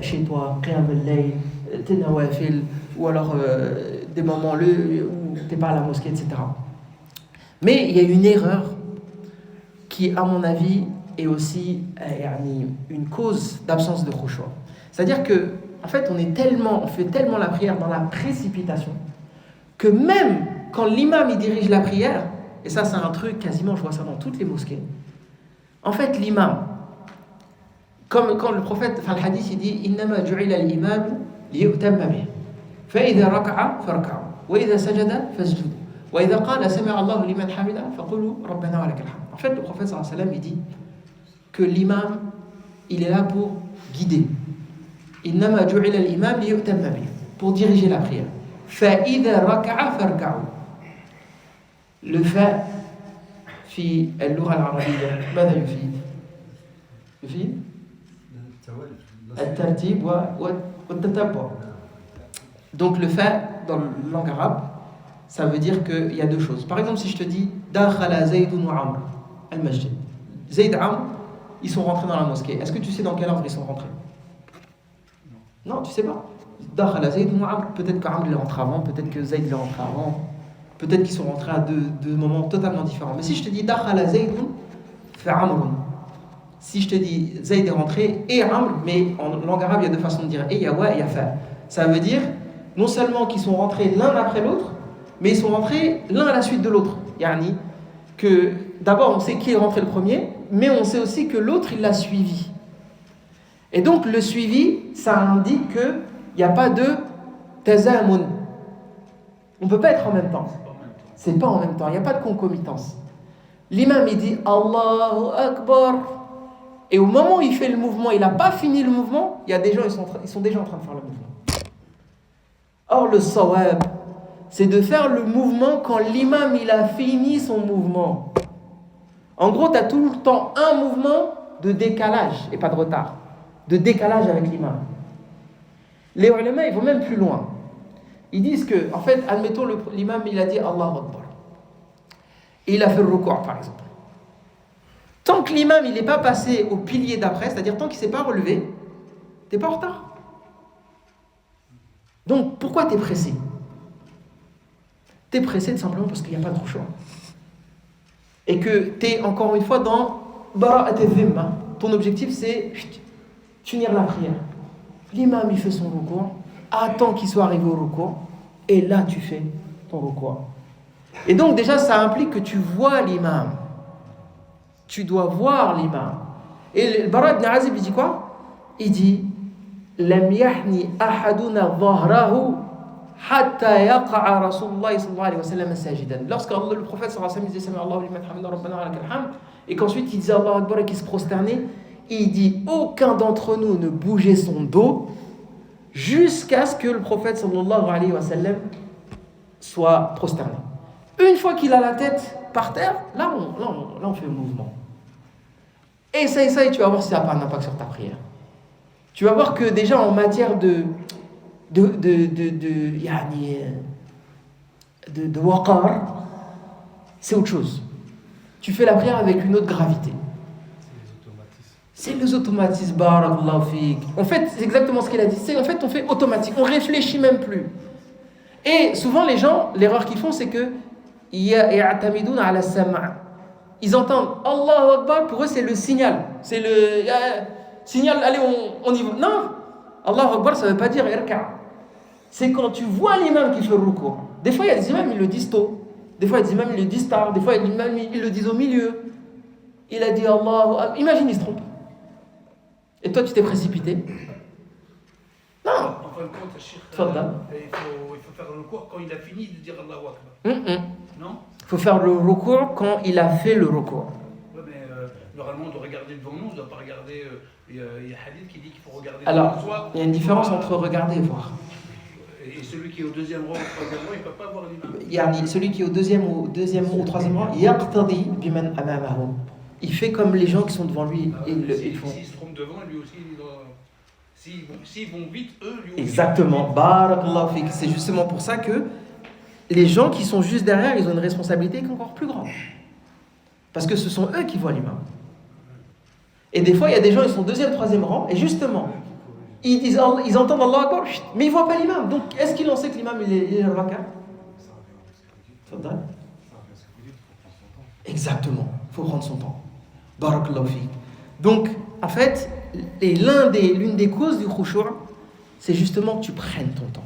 chez toi, Qiyam al-Layl, tes nawafil, ou alors des moments où tu n'es pas à la mosquée, etc. Mais il y a une erreur qui, à mon avis, est aussi une cause d'absence de khushu'. C'est-à-dire que, en fait, on fait tellement la prière dans la précipitation que même quand l'imam il dirige la prière, et ça c'est un truc quasiment, je vois ça dans toutes les mosquées, en fait l'imam, comme quand le prophète, le hadith il dit innama ju'ila al-imam liyutamma bih fa idha raka'a farka'u wa idha sajada fasjudu wa idha qala sami'a Allahu liman hamida faqulu rabbana wa lakal hamd. En fait le prophète sallallahu alayhi wa sallam il dit que l'imam il est là pour guider. Innama ju'ila al-imam liyutamma bih, pour diriger la prière. Fa idha raka'a farka'u. Le fa في اللغة العربية ماذا يفيد؟ يفيد الترتيب والتتبع. Donc le fa dans la langue arabe, ça veut dire qu'il y a deux choses. Par exemple, si je te dis dakhala Zaydun wa Amr al-masjid. Zayd et Amr, ils sont rentrés dans la mosquée. Est-ce que tu sais dans quel ordre ils sont rentrés? Non, tu sais pas. Dakhala Zaydun wa Amr, peut-être qu'Amr est rentré avant, peut-être que Zayd est rentré avant. Peut-être qu'ils sont rentrés à deux moments totalement différents. Mais si je te dis Dakhala Zaydun fa Amrun, si je te dis Zayd est rentré et Amr, mais en langue arabe il y a deux façons de dire, et il y a wa et il y a fa. Ça veut dire non seulement qu'ils sont rentrés l'un après l'autre, mais ils sont rentrés l'un à la suite de l'autre. Yani que d'abord on sait qui est rentré le premier, mais on sait aussi que l'autre il l'a suivi. Et donc le suivi, ça indique qu'il n'y a pas de tazamun. On ne peut pas être en même temps. C'est pas en même temps, il n'y a pas de concomitance. L'imam il dit Allahu Akbar. Et au moment où il fait le mouvement, il n'a pas fini le mouvement, il y a des gens, ils sont déjà en train de faire le mouvement. Or le sawab, c'est de faire le mouvement quand l'imam il a fini son mouvement. En gros, tu as tout le temps un mouvement de décalage, et pas de retard. De décalage avec l'imam. Les ulama, ils vont même plus loin. Ils disent que, en fait, admettons, l'imam, il a dit Allahu Akbar. Et il a fait le ruku', par exemple. Tant que l'imam, il n'est pas passé au pilier d'après, c'est-à-dire tant qu'il ne s'est pas relevé, tu n'es pas en retard. Donc, pourquoi tu es pressé? Tu es pressé tout simplement parce qu'il n'y a pas de choix. Et que tu es, encore une fois, dans bara'at al-dhimma. Ton objectif, c'est finir la prière. L'imam, il fait son ruku'. Attends qu'il soit arrivé au ruku', et là tu fais ton ruku'. Et donc déjà ça implique que tu vois l'imam. Tu dois voir l'imam. Et le Bara ibn Azib il dit quoi? Il dit Lam yahni ahaduna dhahrahu hatta yaqa'a Rasulullah sallallahu alayhi wa sallam sajidan. Lorsque le prophète sallallahu alayhi wa sallam disait Sami Allahu liman hamida rabbana wa lakal hamd, et qu'ensuite il disait Allahu Akbar et qu'il se prosternait, il dit aucun d'entre nous ne bougeait son dos jusqu'à ce que le prophète sallallahu alayhi wa sallam soit prosterné. Une fois qu'il a la tête par terre, là on fait le mouvement. Essaye, tu vas voir si ça n'a pas un impact sur ta prière. Tu vas voir que déjà en matière de waqar, c'est autre chose. Tu fais la prière avec une autre gravité. C'est les automatismes. Barakallahu fik. En fait, c'est exactement ce qu'il a dit. En fait, on fait automatique. On réfléchit même plus. Et souvent, les gens, l'erreur qu'ils font, c'est que ya'tamiduna ala sam'. Ils entendent Allahu Akbar, pour eux, c'est le signal. C'est le signal, allez, on y va. Non, Allahu Akbar, ça ne veut pas dire irka'. C'est quand tu vois l'imam qui fait le ruku'. Des fois, il y a des imams, ils le disent tôt. Des fois, il y a des imams, ils le disent tard. Des fois, il y a des imams, ils le disent au milieu. Il a dit Allahu Akbar. Imagine, il se trompe. Et toi, tu t'es précipité. Non. En fin de compte, il faut faire le recours quand il a fini de dire Allahu Akbar. Non. Il faut faire le recours quand il a fait le recours. Ouais, mais normalement, on doit regarder devant nous, on ne doit pas regarder. Il y a hadith qui dit qu'il faut regarder devant soi. Alors, il y a une différence entre regarder et voir. Et celui qui est au deuxième rang, au troisième rang, il ne peut pas voir l'imam. Yani, celui qui est au deuxième ou au troisième rang, yaqtadi biman amamahu. Il fait comme les gens qui sont devant lui. Ils font. S'il se trompe devant, lui aussi, il doit. S'ils vont vite, eux, lui aussi. Exactement. Barakallahu fik. C'est justement pour ça que les gens qui sont juste derrière, ils ont une responsabilité qui est encore plus grande. Parce que ce sont eux qui voient l'imam. Et des fois, il y a des gens, ils sont deuxième, troisième rang, et justement, ils entendent Allah Akbar, mais ils ne voient pas l'imam. Donc, est-ce qu'ils en savent que l'imam, il est le raka? Exactement. Il faut prendre son temps. Barakallahu fik. Donc, en fait, l'une des causes du khushu', c'est justement que tu prennes ton temps.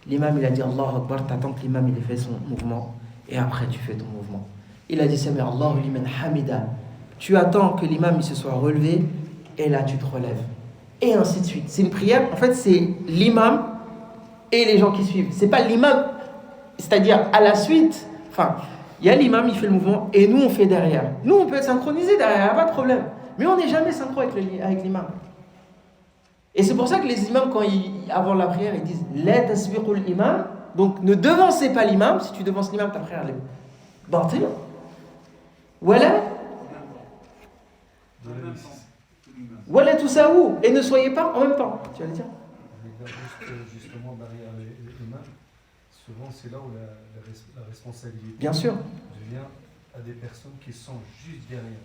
L'imam, il a dit Allahu Akbar, t'attends que l'imam, il ait fait son mouvement, et après, tu fais ton mouvement. Il a dit Sami Allahu liman hamida. Tu attends que l'imam, il se soit relevé, et là, tu te relèves. Et ainsi de suite. C'est une prière, en fait, c'est l'imam et les gens qui suivent. C'est pas l'imam, c'est-à-dire à la suite, enfin, il y a l'imam, il fait le mouvement, et nous, on fait derrière. Nous, on peut être synchronisés derrière, il n'y a pas de problème. Mais on n'est jamais synchro avec l'imam. Et c'est pour ça que les imams, avant la prière, ils disent La tasbiqul imam. Donc, ne devancez pas l'imam. Si tu devances l'imam, ta prière, elle est batil. Voilà. Voilà tout ça où. Et ne soyez pas en même temps. Tu vas le dire. Justement, derrière l'imam, souvent, c'est là où la responsabilité. Bien sûr. Devient à des personnes qui sont juste derrière.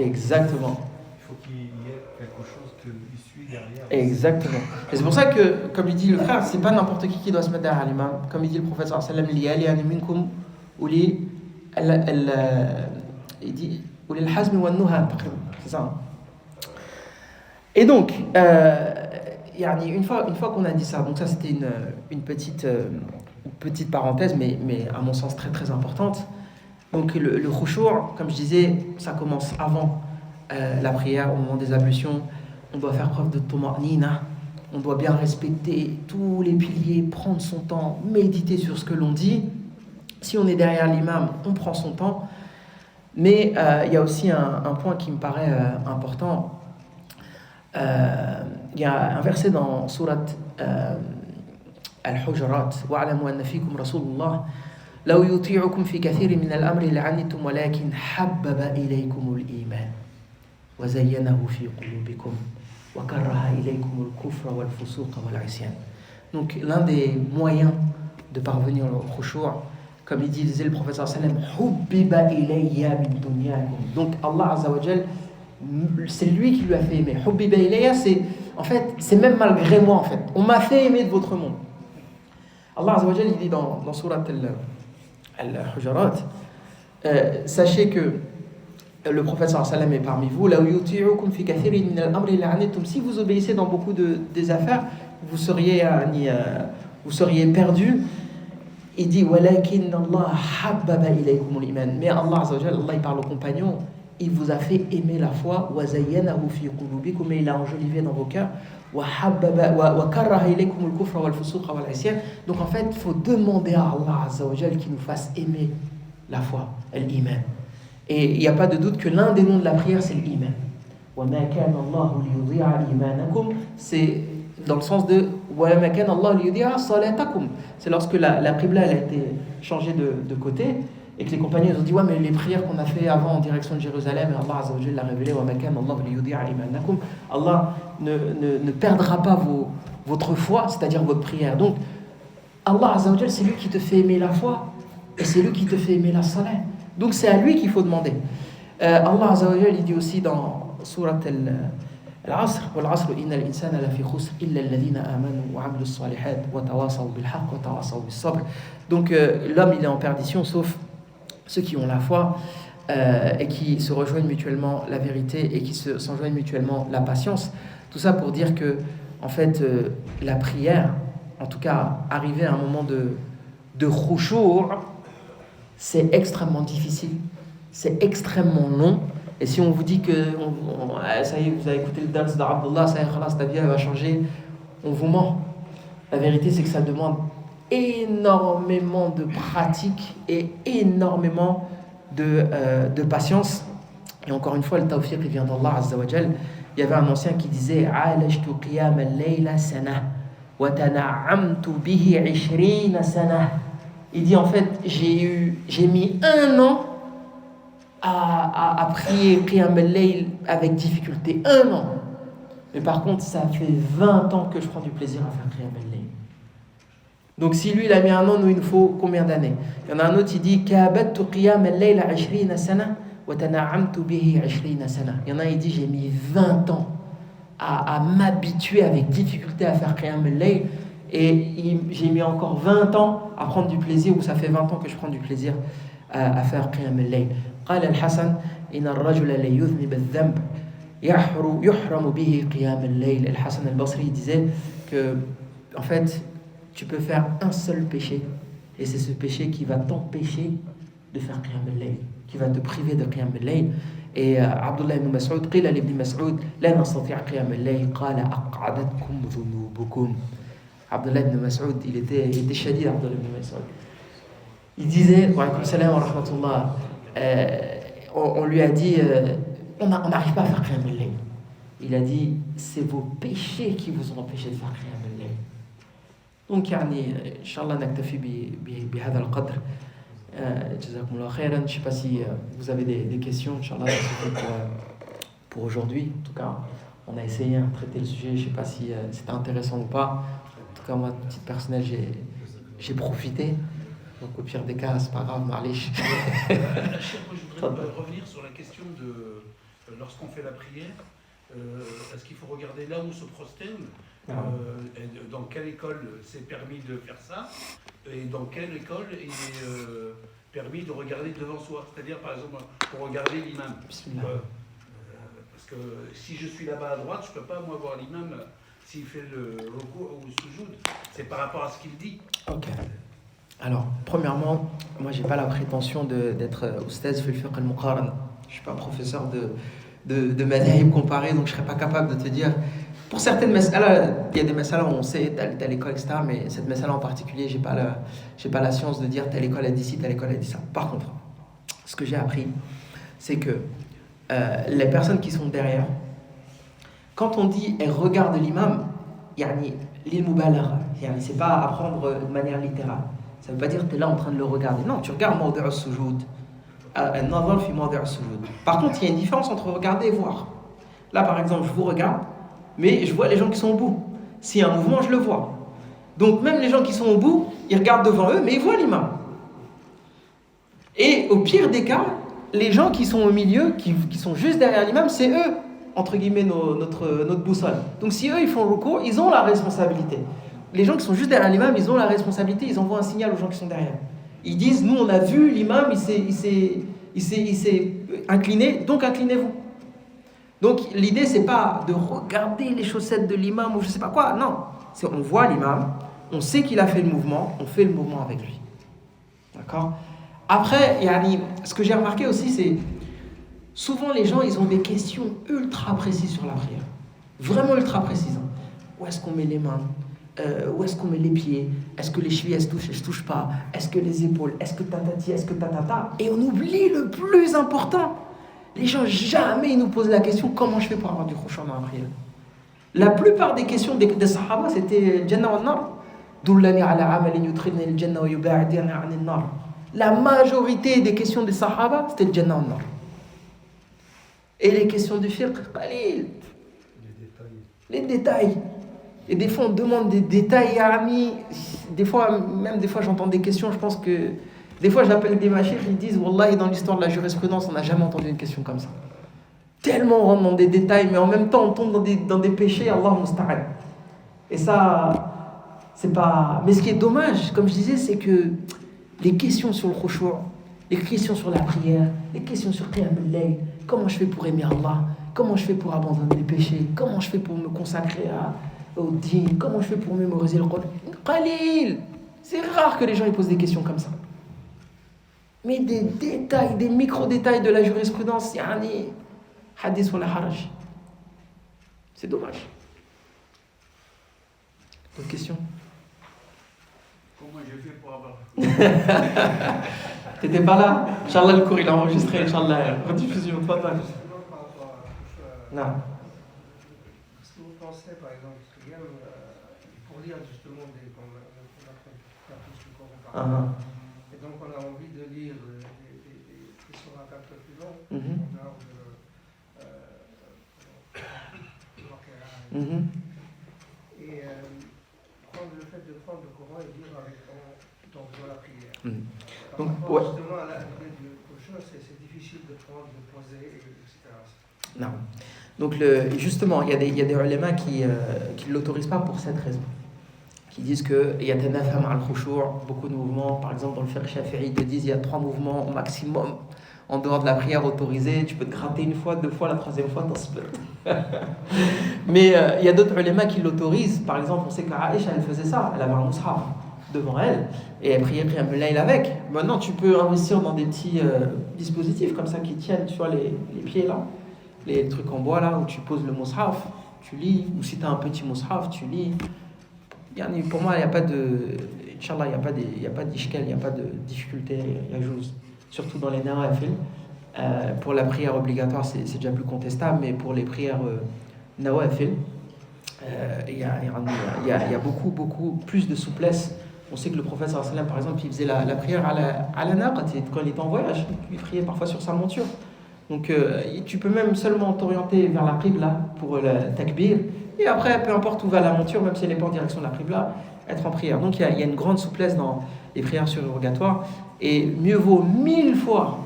Exactement. Il faut qu'il y ait quelque chose qui suit derrière. Exactement. Et c'est pour ça que, comme il dit le frère, c'est pas n'importe qui doit se mettre derrière l'imam. Comme il dit le prophète sallallahu alayhi wa sallam, il dit al-hazm wa an-nuha, c'est ça. Et donc, une fois qu'on a dit ça, donc ça c'était une petite parenthèse, mais à mon sens très très importante. Donc le khushu', comme je disais, ça commence avant la prière, au moment des ablutions. On doit faire preuve de tuma'nina, on doit bien respecter tous les piliers, prendre son temps, méditer sur ce que l'on dit. Si on est derrière l'imam, on prend son temps. Mais il y a aussi un point qui me paraît important. Il y a un verset dans Surat Al-Hujurat wa'lamu anna fikum Rasulullah law yuti'ukum fi kathirin min al-amri la'anittum walakin habbaba ilaykum al-iman wa zayyanahu fi qulubikum wa karaha ilaykum al-kufra wal-fusuqa wal-'isyan. Donc l'un des moyens de parvenir au khushu', comme il disait le prophète sallallahu alayhi wa sallam, hubbiba ilayya min dunyakum. Donc Allah azza wa jalla, c'est lui qui lui a fait aimer. Hubbiba ilayya, c'est même malgré moi en fait. On m'a fait aimer de votre monde. Allah azza wa jalla, il dit dans Surat Al-Hujurat, sachez que le prophète sallallahu alayhi wa sallam est parmi vous. La yuti'ukum fi kathirin min al-amri la'anittum. Si vous obéissez dans beaucoup des affaires, vous seriez perdus. Il dit walakin Allah habbaba ilaykum al-iman. Mais Allah azza wa jalla, Allah il parle aux compagnons, il vous a fait aimer la foi, wa zayyanahu fi qulubikum, et il a enjolivé dans vos cœurs, wa karaha ilaykum al-kufra wal-fusuqa wal-'isyan. Donc en fait, il faut demander à Allah azza wa jalla qu'il nous fasse aimer la foi, l'iman. Et il n'y a pas de doute que l'un des noms de la prière, c'est l'iman. Wa ma kana Allahu liyudhi'a imanakum. C'est dans le sens de وَلَا مَكَانَ اللَّهُ لِيُضِيعَ صَلَاتَكُمْ. C'est lorsque la qibla elle a été changée de côté et que les compagnons ils ont dit ouais mais les prières qu'on a fait avant en direction de Jérusalem, et Allah Azza wa Jalla l'a révélé وَمَا كَانَ اللَّهُ لِيُضِيعَ إِيمَانَكُمْ. Allah ne perdra pas votre foi, c'est-à-dire votre prière. Donc Allah Azza wa Jalla, c'est lui qui te fait aimer la foi et c'est lui qui te fait aimer la salat. Donc c'est à lui qu'il faut demander. Allah Azza wa Jalla il dit aussi dans sourate Al-Asr وَالْعَصْرِ إِنَّ الْإِنسَانَ لَفِي خُسْرٍ إِلَّا الَّذِينَ آمَنُوا وَعَمِلُوا الصَّالِحَاتِ وَتَوَاصَوْا بِالْحَقِّ وَتَوَاصَوْا بِالصَّبْرِ. Donc l'homme il est en perdition sauf ceux qui ont la foi et qui se rejoignent mutuellement la vérité et qui s'enjoignent mutuellement la patience. Tout ça pour dire que en fait la prière, en tout cas arriver à un moment de khushu', c'est extrêmement difficile, c'est extrêmement long. Et si on vous dit que ça y est, vous avez écouté le dars d'Abdullah, ça y est, khalas, ta vie elle va changer, on vous ment. La vérité c'est que ça demande énormément de pratique et énormément de patience. Et encore une fois, le tawfiq il vient d'Allah Azza wa Jal. Il y avait un ancien qui disait عالجت قيام الليل سنة وتنعمت به 20 سنة. Il dit en fait j'ai mis 1 an à prier qiyam al-layl avec difficulté, 1 an. Mais par contre ça fait 20 ans que je prends du plaisir à faire qiyam al-layl. Donc si lui il a mis 1 an, nous il nous faut combien d'années? Il y en a un autre, il dit كابدت قيام الليل 20 سنة وتنعمت به 20 سنة. Il y en a un, il dit j'ai mis 20 ans à m'habituer avec difficulté à faire qiyam al-layl et j'ai mis encore 20 ans à prendre du plaisir, ou ça fait 20 ans que je prends du plaisir à faire qiyam al-layl. قال الحسن إن الرجل ليذنب الذنب يحرم به قيام الليل. El Hassan al-Basri disait que en fait tu peux faire un seul péché et c'est ce péché qui va t'empêcher de faire qiyam al-layl, qui va te priver de qiyam al-layl. Et Abdullah ibn Mas'ud قيل لابن مسعود لا نستطيع قيام الليل قال أقعدتكم ذنوبكم. Abdullah ibn Mas'ud il était shadid. Abdullah ibn Mas'ud il disait wa alaykum salam wa rahmatullah, on lui a dit on n'arrive pas à faire qiyam al-layl. Il a dit c'est vos péchés qui vous ont empêché de faire qiyam al-layl. Donc يعني إن شاء الله نكتفي بهذا القدر. جزاكم الله خيرا. Je ne sais pas si vous avez des questions. Inch'Allah, c'est pour aujourd'hui. En tout cas, on a essayé de traiter le sujet. Je ne sais pas si c'était intéressant ou pas. En tout cas, moi, à titre personnel, j'ai profité. Donc, au pire des cas, c'est pas grave, Marlich. Je voudrais revenir sur la question de lorsqu'on fait la prière. Est-ce qu'il faut regarder là où se prosterne? Dans quelle école c'est permis de faire ça? Et dans quelle école il est permis de regarder devant soi? C'est-à-dire, par exemple, pour regarder l'imam. Parce que si je suis là-bas à droite, je ne peux pas, moi, voir l'imam s'il fait le ruku ou le sujoud. C'est par rapport à ce qu'il dit. Ok. Alors, premièrement, moi, je n'ai pas la prétention d'être oustaz fil fiqh al-muqaran. Je ne suis pas professeur de madhhab comparé, donc je ne serais pas capable de te dire. Pour certaines mas'ala, il y a des mas'ala où on sait telle école, etc. Mais cette mas'ala en particulier, je n'ai pas la science de dire telle école a dit ci, telle école a dit ça. Par contre, ce que j'ai appris, c'est que les personnes qui sont derrière, quand on dit elles regardent l'imam, yani l'il mubalagha, yani c'est pas apprendre de manière littérale. Ça ne veut pas dire que tu es là en train de le regarder. Non, tu regardes mawdi' as-sujud. An-nazar fi mawdi' as-sujud. Par contre, il y a une différence entre regarder et voir. Là, par exemple, je vous regarde, mais je vois les gens qui sont au bout. S'il y a un mouvement, je le vois. Donc, même les gens qui sont au bout, ils regardent devant eux, mais ils voient l'imam. Et au pire des cas, les gens qui sont au milieu, qui sont juste derrière l'imam, c'est eux, entre guillemets, notre boussole. Donc, si eux, ils font le recours, ils ont la responsabilité. Les gens qui sont juste derrière l'imam, ils ont la responsabilité, ils envoient un signal aux gens qui sont derrière. Ils disent, nous, on a vu l'imam, il s'est incliné, donc inclinez-vous. Donc, l'idée, c'est pas de regarder les chaussettes de l'imam ou je sais pas quoi, non. C'est on voit l'imam, on sait qu'il a fait le mouvement, on fait le mouvement avec lui. D'accord? Après, yani, ce que j'ai remarqué aussi, c'est souvent les gens, ils ont des questions ultra précises sur la prière. Vraiment ultra précises. Où est-ce qu'on met les mains? Où est-ce qu'on met les pieds? Est-ce que les chevilles, elles se touchent pas? Est-ce que les épaules? Est-ce que tatati? Est-ce que tatata? Et on oublie le plus important. Les gens, jamais ils nous posent la question, comment je fais pour avoir du khushu' dans la prière? La plupart des questions des Sahaba, c'était Jannah wa Nar. Dullani ala amalin yudkhilni al-Jannah wa yub'idani 'ani an-nar. La majorité des questions des Sahaba, c'était le Jannah wa Nar. Et les questions du fiqh, qalil. Les détails. Et des fois, on demande des détails, yani, des fois, j'entends des questions, je pense que... Des fois, j'appelle des machines, ils disent, Wallahi, dans l'histoire de la jurisprudence, on n'a jamais entendu une question comme ça. Tellement on rentre dans des détails, mais en même temps, on tombe dans des péchés, Allah musta'an. Et ça, c'est pas... Mais ce qui est dommage, comme je disais, c'est que les questions sur le khushu', les questions sur la prière, les questions sur Qiyam al-Layl, comment je fais pour aimer Allah, comment je fais pour abandonner les péchés, comment je fais pour me consacrer au dîn, comment je fais pour mémoriser le Coran. Qalil. C'est rare que les gens ils posent des questions comme ça. Mais des détails, des micro-détails de la jurisprudence, yani, hadith wa la haraj. C'est dommage. D'autres questions? Comment j'ai fait pour avoir... T'étais pas là? Inch'Allah, le cours il a enregistré, Inch'Allah. Rediffusion, pas mal. Non. Est-ce que vous pensez, par exemple, pour lire justement comme on a plus le Coran par exemple, et donc on a envie de lire des questions un peu plus longues, on a et prendre le fait de prendre le Coran et lire dans la prière. Par rapport justement à l'idée du prochain, c'est difficile de prendre, de poser, etc. Non. Donc justement, il y a des ulama qui ne l'autorisent pas pour cette raison. Qui disent qu'il y a tanafam al-khushu', beaucoup de mouvements. Par exemple, dans le fiqh shafi'i, ils te disent qu'il y a 3 mouvements au maximum en dehors de la prière autorisée. Tu peux te gratter 1 fois, 2 fois, la 3e fois, t'en split. Mais il y a d'autres ulama qui l'autorisent. Par exemple, on sait qu'Aïcha, elle faisait ça. Elle avait un mushaf devant elle et elle priait Qiyam al-Layl avec. Maintenant, tu peux investir dans des petits dispositifs comme ça qui tiennent sur les pieds là. Les trucs en bois là où tu poses le mushaf, tu lis, ou si tu as un petit mushaf, tu lis. Pour moi, il n'y a pas de. Inch'Allah, il n'y a pas d'ishkal, il n'y a pas de difficulté, il y a juste. Surtout dans les nawafil. Pour la prière obligatoire, c'est déjà plus contestable, mais pour les prières nawafil, il y a beaucoup plus de souplesse. On sait que le prophète sallallahu alayhi wa sallam, par exemple, il faisait la prière à la naqat, quand il était en voyage, il priait parfois sur sa monture. Donc tu peux même seulement t'orienter vers la qibla pour le takbir, et après, peu importe où va la monture, même si elle n'est pas en direction de la qibla, être en prière. Donc il y a une grande souplesse dans les prières surérogatoires, et mieux vaut 1000 fois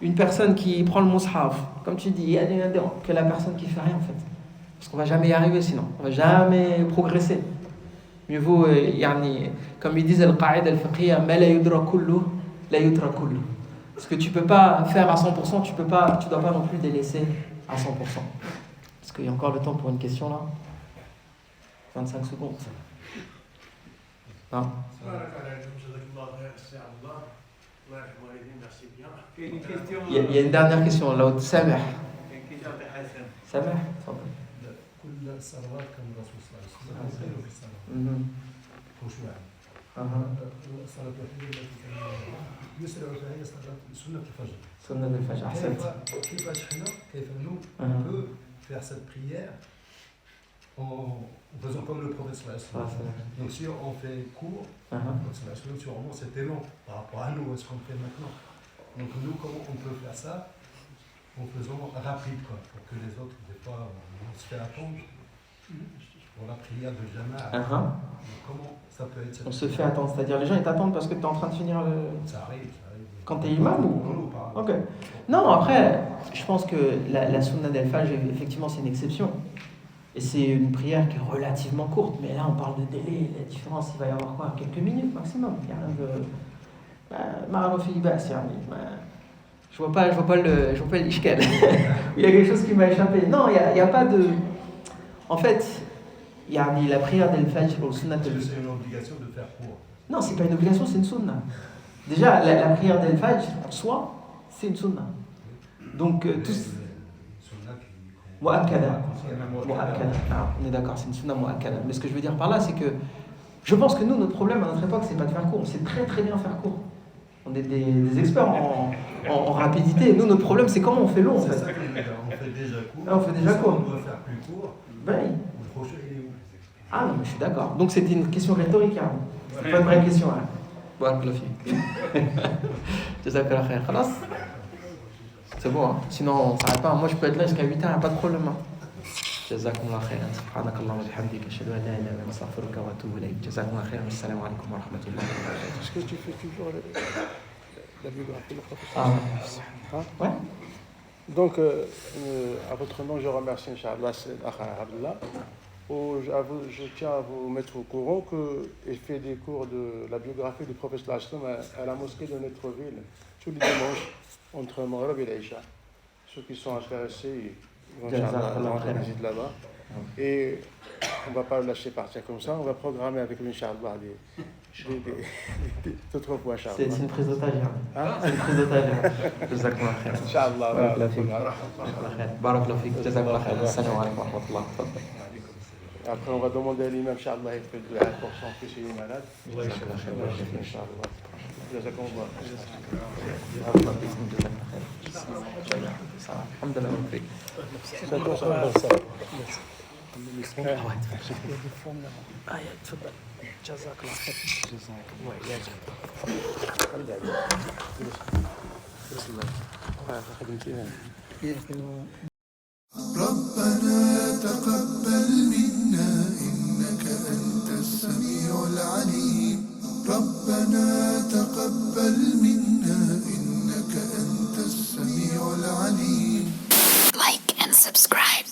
une personne qui prend le mushaf, comme tu dis, que la personne qui fait rien en fait. Parce qu'on ne va jamais y arriver sinon, on ne va jamais progresser. Mieux vaut, comme ils disent, al-qa'id al-fiqhiyya, ma la yudra kullu, la yudra kullu. Ce que tu ne peux pas faire à 100%, tu dois pas non plus délaisser à 100%. Parce qu'il y a encore le temps pour une question là. 25 secondes. Non. Il y a une dernière question là. Sameh. Sameh. كل الصلوات كان الرسول صلى الله عليه وسلم في الصلاة خشوعا. الصلاة الوحيدة التي كان يسرع فيها هي صلاة سنة الفجر. سنة الفجر أحسنت. كيف nous peut faire cette prière en faisant comme le prophète sallallahu alayhi wa sallam. Donc si on fait court, sûrement c'était long par rapport à nous, ce qu'on fait maintenant. Donc nous, comment on peut faire ça en faisant rapide, quoi, pour que les autres, des fois, on se fait attendre pour la prière de Jama'a. Comment ça peut être? On se fait attendre, c'est-à-dire les gens ils t'attendent parce que tu es en train de finir le... Ça arrive. Quand tu es imam ou... Ok. Non, après, je pense que la sunna del-Fajr, effectivement, c'est une exception. Et c'est une prière qui est relativement courte, mais là on parle de délai, la différence, il va y avoir quoi? Quelques minutes maximum. Il y a rien de... Je vois pas l'ishkal. Il y a quelque chose qui m'a échappé. Non, il n'y a pas de... En fait, il y a la prière del-Fajr au sunnat del... C'est une obligation de faire court. Non, c'est pas une obligation, c'est une sunna. Déjà, la prière del-Fajr, en soi, c'est une sunna. Donc, tous... Mu'akkada. On est d'accord, c'est une sunna mu'akkada. Mais ce que je veux dire par là, c'est que je pense que nous, notre problème à notre époque, c'est pas de faire court. On sait très très bien faire court. On est des experts en rapidité. Nous, notre problème, c'est comment on fait long en fait. C'est ça qu'on fait déjà court. On fait déjà court. On doit faire plus court. Ben, prochain, il est où? Ah non, mais je suis d'accord. Donc c'était une question rhétorique, hein. C'est pas une vraie question. Hein. Barakallah fik. Jazakallah khair. Khalas. C'est bon, hein. Sinon on s'arrête pas. Moi je peux être là jusqu'à 8h, pas de problème. Hein. Jazakumullah khairan. Subhanakallah wa bihamdika. Ashhadu an la ilaha illa anta astaghfiruka wa atubu ilayk. Jazakumullah khairan. Assalamu alaikum wa rahmatullahi wa barakatuh. Est-ce que tu fais toujours la biographie de professeur? Ah. Ouais. Donc, à votre nom, je remercie Inch'Allah Abdullah. Je tiens à vous mettre au courant qu'il fait des cours de la biographie du prophète à la mosquée de notre ville tous les dimanches entre Maghreb et l'Aïcha. Ceux qui sont intéressés, ils vont rendre visite là-bas. Et on ne va pas le laisser partir comme ça, on va programmer avec lui Inch'Allah d'autres fois. C'est une prise d'otage. C'est une prise d'otage. Jazakallah khair. Inch'Allah. Barakallah fik. Jazakallah khair. Assalamu alaikum wa rahmatullah. Après, on va demander à l'imam, Inch'Allah, il fait de 1% plus il est malade. Inch'Allah. Jazakallah. Alhamdulillah. جزاك الله خير. ربنا تقبل منا إنك أنت السميع العليم. ربنا تقبل منا إنك أنت السميع العليم. Like and subscribe.